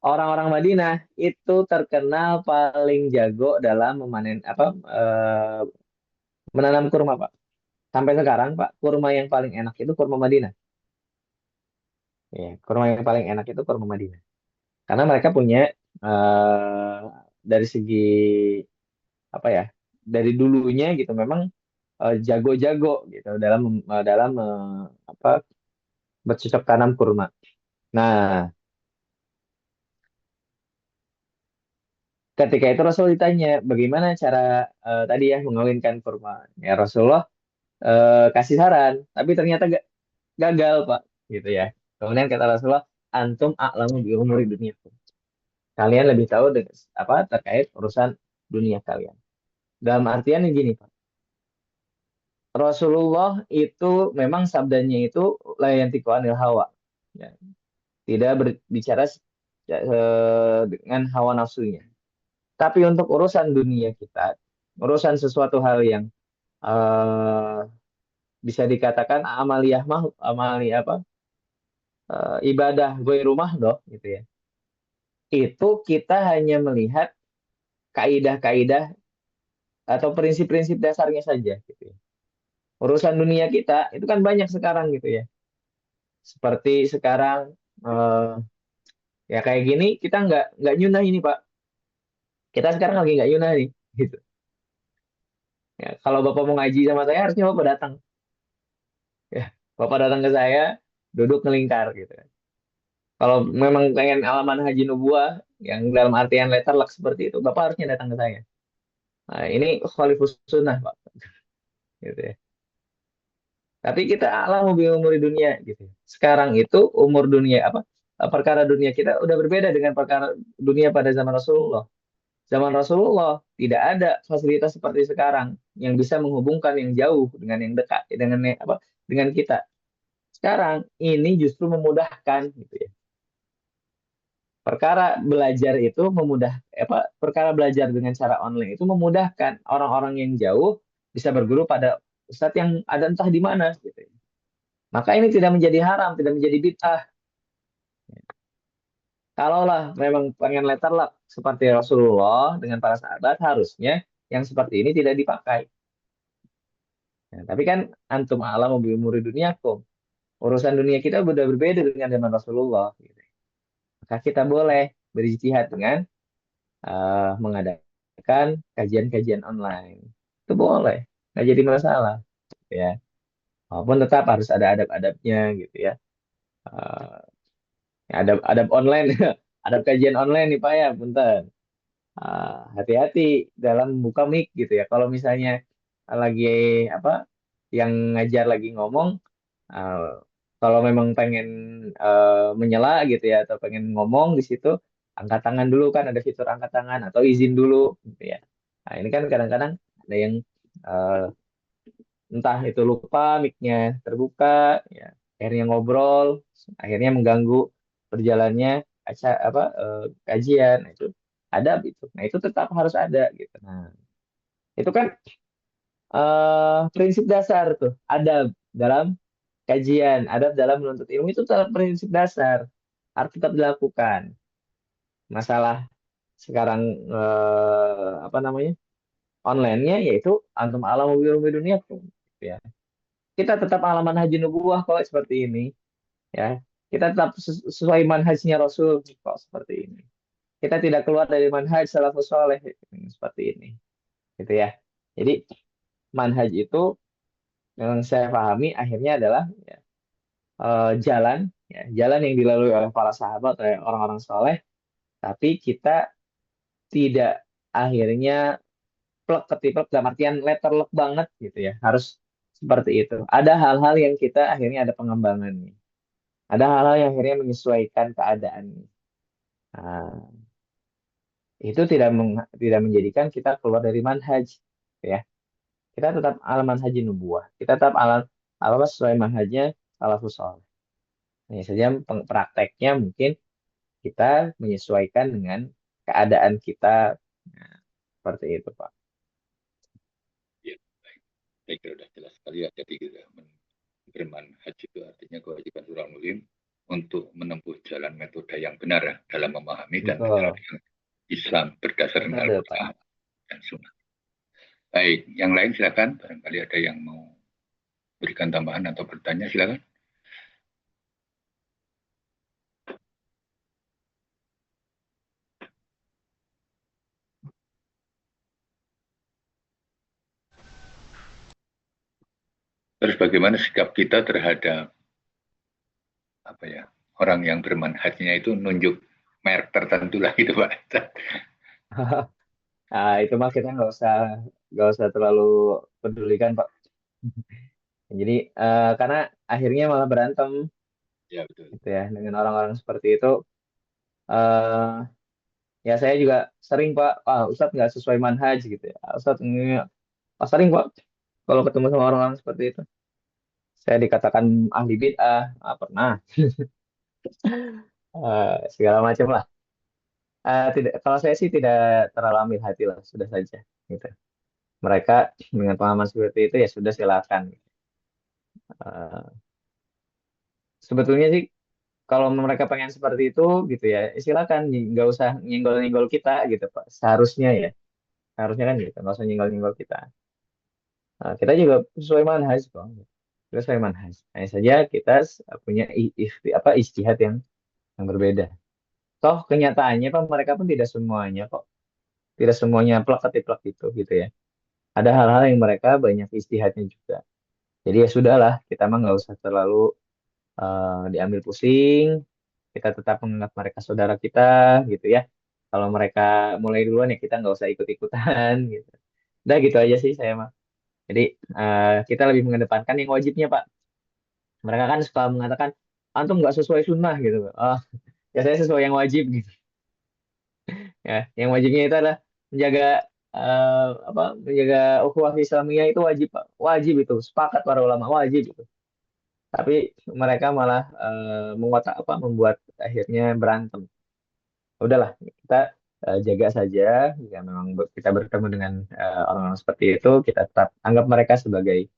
Orang-orang Madinah itu terkenal paling jago dalam menanam kurma, Pak. Sampai sekarang, Pak, kurma yang paling enak itu kurma Madinah. Ya, kurma yang paling enak itu kurma Madinah. Karena mereka punya eh, dari segi apa ya? Dari dulunya gitu memang jago-jago gitu dalam apa bercocok tanam kurma. Nah, ketika itu Rasul ditanya bagaimana cara tadi ya mengawinkan kurma. Ya Rasulullah kasih saran, tapi ternyata gagal Pak, gitu ya. Kemudian kata Rasulullah, antum a'lamu bi umuri dunia. Kalian lebih tahu apa terkait urusan dunia kalian. Dalam artian gini Pak. Rasulullah itu memang sabdanya itu la yantiqu anil hawa. Ya, tidak berbicara dengan hawa nafsunya. Tapi untuk urusan dunia kita, urusan sesuatu hal yang eh, bisa dikatakan amaliyah amaliyah apa ibadah gue rumah doh gitu ya. Itu kita hanya melihat kaidah-kaidah atau prinsip-prinsip dasarnya saja gitu ya. Urusan dunia kita itu kan banyak sekarang gitu ya. Seperti sekarang eh, ya kayak gini kita nggak nyunah ini Pak. Kita sekarang lagi nggak nyunah nih gitu. Ya, kalau Bapak mau ngaji sama saya harusnya Bapak datang. Ya, Bapak datang ke saya, duduk ngelingkar gitu. Kalau memang pengen alaman haji nubuah yang dalam artian letterlock seperti itu, Bapak harusnya datang ke saya. Nah, ini khalifus sunnah, Pak. Gitu ya. Tapi kita alam lebih umur di dunia gitu. Sekarang itu umur dunia apa? Perkara dunia kita udah berbeda dengan perkara dunia pada zaman Rasulullah. Zaman Rasulullah tidak ada fasilitas seperti sekarang yang bisa menghubungkan yang jauh dengan yang dekat dengan apa? Dengan kita. Sekarang ini justru memudahkan gitu ya. Perkara belajar itu perkara belajar dengan cara online itu memudahkan orang-orang yang jauh bisa berguru pada ustadz yang ada entah di mana gitu ya. Maka ini tidak menjadi haram, tidak menjadi bid'ah. Kalaulah memang pengen letterlock seperti Rasulullah dengan para sahabat, harusnya yang seperti ini tidak dipakai. Nah, tapi kan antum alam bi umuri duniakum. Urusan dunia kita sudah berbeda dengan zaman Rasulullah. Gitu. Maka kita boleh berijtihad dengan mengadakan kajian-kajian online. Itu boleh, nggak jadi masalah. Ya, walaupun tetap harus ada adab-adabnya gitu ya. Eh, adab online, adab kajian online nih Pak ya, punten. Hati-hati dalam buka mic gitu ya. Kalau misalnya lagi apa yang ngajar lagi ngomong, uh, kalau memang pengen menyela gitu ya atau pengen ngomong di situ, angkat tangan dulu kan ada fitur angkat tangan atau izin dulu gitu ya. Nah ini kan kadang-kadang ada yang uh, entah itu lupa mic-nya terbuka, ya akhirnya ngobrol, akhirnya mengganggu berjalannya kajian. Nah, itu ada gitu. Nah itu tetap harus ada gitu. Nah itu kan prinsip dasar tuh ada dalam kajian, ada dalam menuntut ilmu itu tetap prinsip dasar harus tetap dilakukan. Masalah sekarang apa namanya online-nya yaitu antum alam mobil dunia tuh, ya. Kita tetap alaman haji nubuwah kok seperti ini, ya. Kita tetap sesuai manhajnya Rasul kok seperti ini. Kita tidak keluar dari manhaj salafus saleh seperti ini, gitu ya. Jadi manhaj itu yang saya pahami akhirnya adalah ya, jalan, ya, jalan yang dilalui oleh para sahabat, oleh orang-orang soleh, tapi kita tidak akhirnya plek ketiplek dalam artian letterlock banget gitu ya. Harus seperti itu. Ada hal-hal yang kita akhirnya ada pengembangannya. Ada hal-hal yang akhirnya menyesuaikan keadaan. Nah, itu tidak menjadikan kita keluar dari manhaj, ya. Kita tetap alam manhaj nubuwah. Kita tetap alam sesuai manhajnya salafus saleh. Hanya saja prakteknya mungkin kita menyesuaikan dengan keadaan kita. Nah, seperti itu, Pak. Ya, baik. Saya kira sudah jelas sekali ya. Jadi bermanhaj itu artinya kewajiban seorang muslim untuk menempuh jalan metode yang benar ya, dalam memahami dan menjalankan Islam berdasarkan Al-Quran dan Sunnah. Baik, yang lain silakan. Barangkali ada yang mau berikan tambahan atau bertanya, silakan. Terus bagaimana sikap kita terhadap apa ya orang yang bermanhajnya itu nunjuk merek tertentu lah gitu Pak. Nah, itu mah kita nggak usah terlalu pedulikan Pak. Jadi karena akhirnya malah berantem Ya betul. gitu ya dengan orang-orang seperti itu. eh Ya saya juga sering Pak, Ustadz nggak sesuai manhaj gitu ya. Ustadz ini sering Pak. kalau ketemu sama orang-orang seperti itu. Saya dikatakan ahli bid'ah, pernah. Segala macam lah. Tidak, kalau saya sih tidak terlalu ambil hati lah, sudah saja. Gitu. Mereka dengan pengalaman seperti itu ya sudah silakan. Eh, Sebetulnya sih kalau mereka pengen seperti itu gitu ya, silakan, nggak usah nyenggol-nyenggol kita gitu Pak. Seharusnya ya, harusnya kan gitu, nggak usah nyenggol-nyenggol kita. Kita juga sesuai manhaj kok. Kita sesuai manhaj. Hanya saja kita punya ijtihad yang berbeda. Toh kenyataannya Pak, mereka pun tidak semuanya kok, tidak semuanya plak ketiplak gitu ya. Ada hal-hal yang mereka banyak istihadnya juga. Jadi ya sudahlah, kita mah nggak usah terlalu diambil pusing. Kita tetap menganggap mereka saudara kita gitu ya. Kalau mereka mulai duluan ya kita nggak usah ikut-ikutan gitu. Udah gitu aja sih saya mah. Jadi kita lebih mengedepankan yang wajibnya Pak. Mereka kan suka mengatakan antum nggak sesuai sunnah gitu. Ya saya sesuai yang wajib gitu. Ya, yang wajibnya itu adalah menjaga menjaga ukhuwah Islamiyah itu wajib Pak. Wajib itu sepakat para ulama wajib itu. Tapi mereka malah membuat akhirnya berantem. Udahlah kita jaga saja. Jika memang kita bertemu dengan orang-orang seperti itu, kita tetap anggap mereka sebagai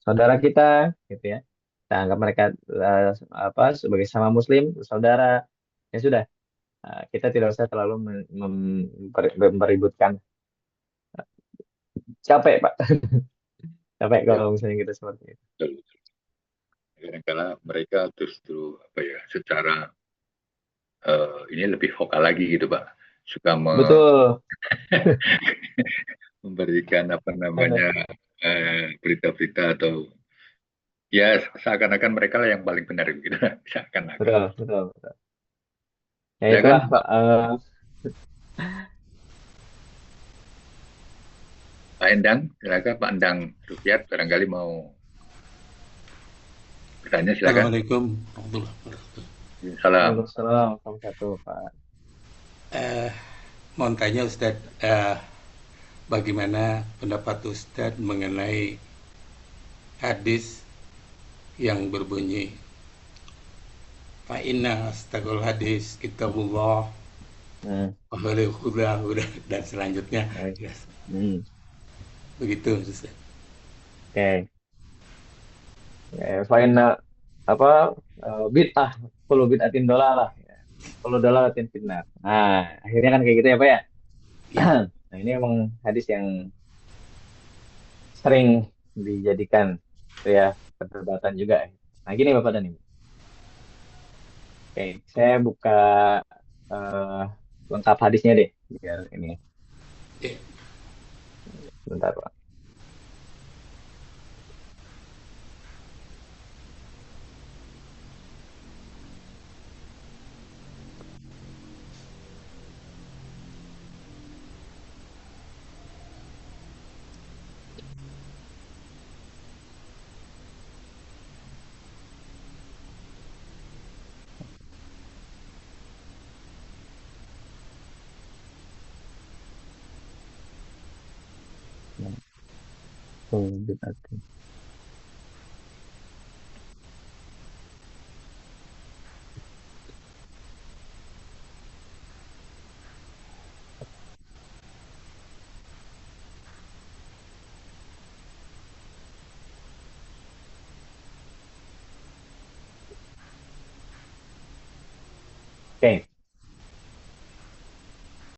saudara kita gitu ya. Kita anggap mereka sebagai sama muslim saudara. Ya sudah, kita tidak usah terlalu mempeributkan. Capek Pak, capek Ya, kalau misalnya kita seperti itu. betul, betul. Kadang-kala mereka justru apa ya, secara ini lebih vokal lagi gitu Pak, suka Betul. memberikan apa namanya berita-berita atau ya seakan-akan mereka lah yang paling benar gitu. Seakan-akan. Betul, betul, betul. Ya Ya kan itulah Pak. Pak Endang, silakan Pak Endang Rupiat barangkali mau bertanya, silakan. Assalamualaikum warahmatullahi wabarakatuh. Salam. Waalaikumsalam warahmatullahi wabarakatuh Pak. Mau tanya Ustadz, bagaimana pendapat Ustadz mengenai hadis yang berbunyi fa inna astaqul hadis kitabullah Hmm, wa khairul huda dan selanjutnya. baik. Yes. Hmm, Begitu Ustadz. oke. Faina apa bid'ah, kalau bid'atin dolalah, kalau dolalatin finnar. Nah, akhirnya kan kayak gitu ya Pak ya. Ya, Nah, ini emang hadis yang sering dijadikan itu ya perdebatan juga. Nah, gini Bapak dan Ibu. Oke, saya buka eh, lengkap hadisnya deh biar ini ya. bentar Pak. Nah, kalau bid'atin. Oke,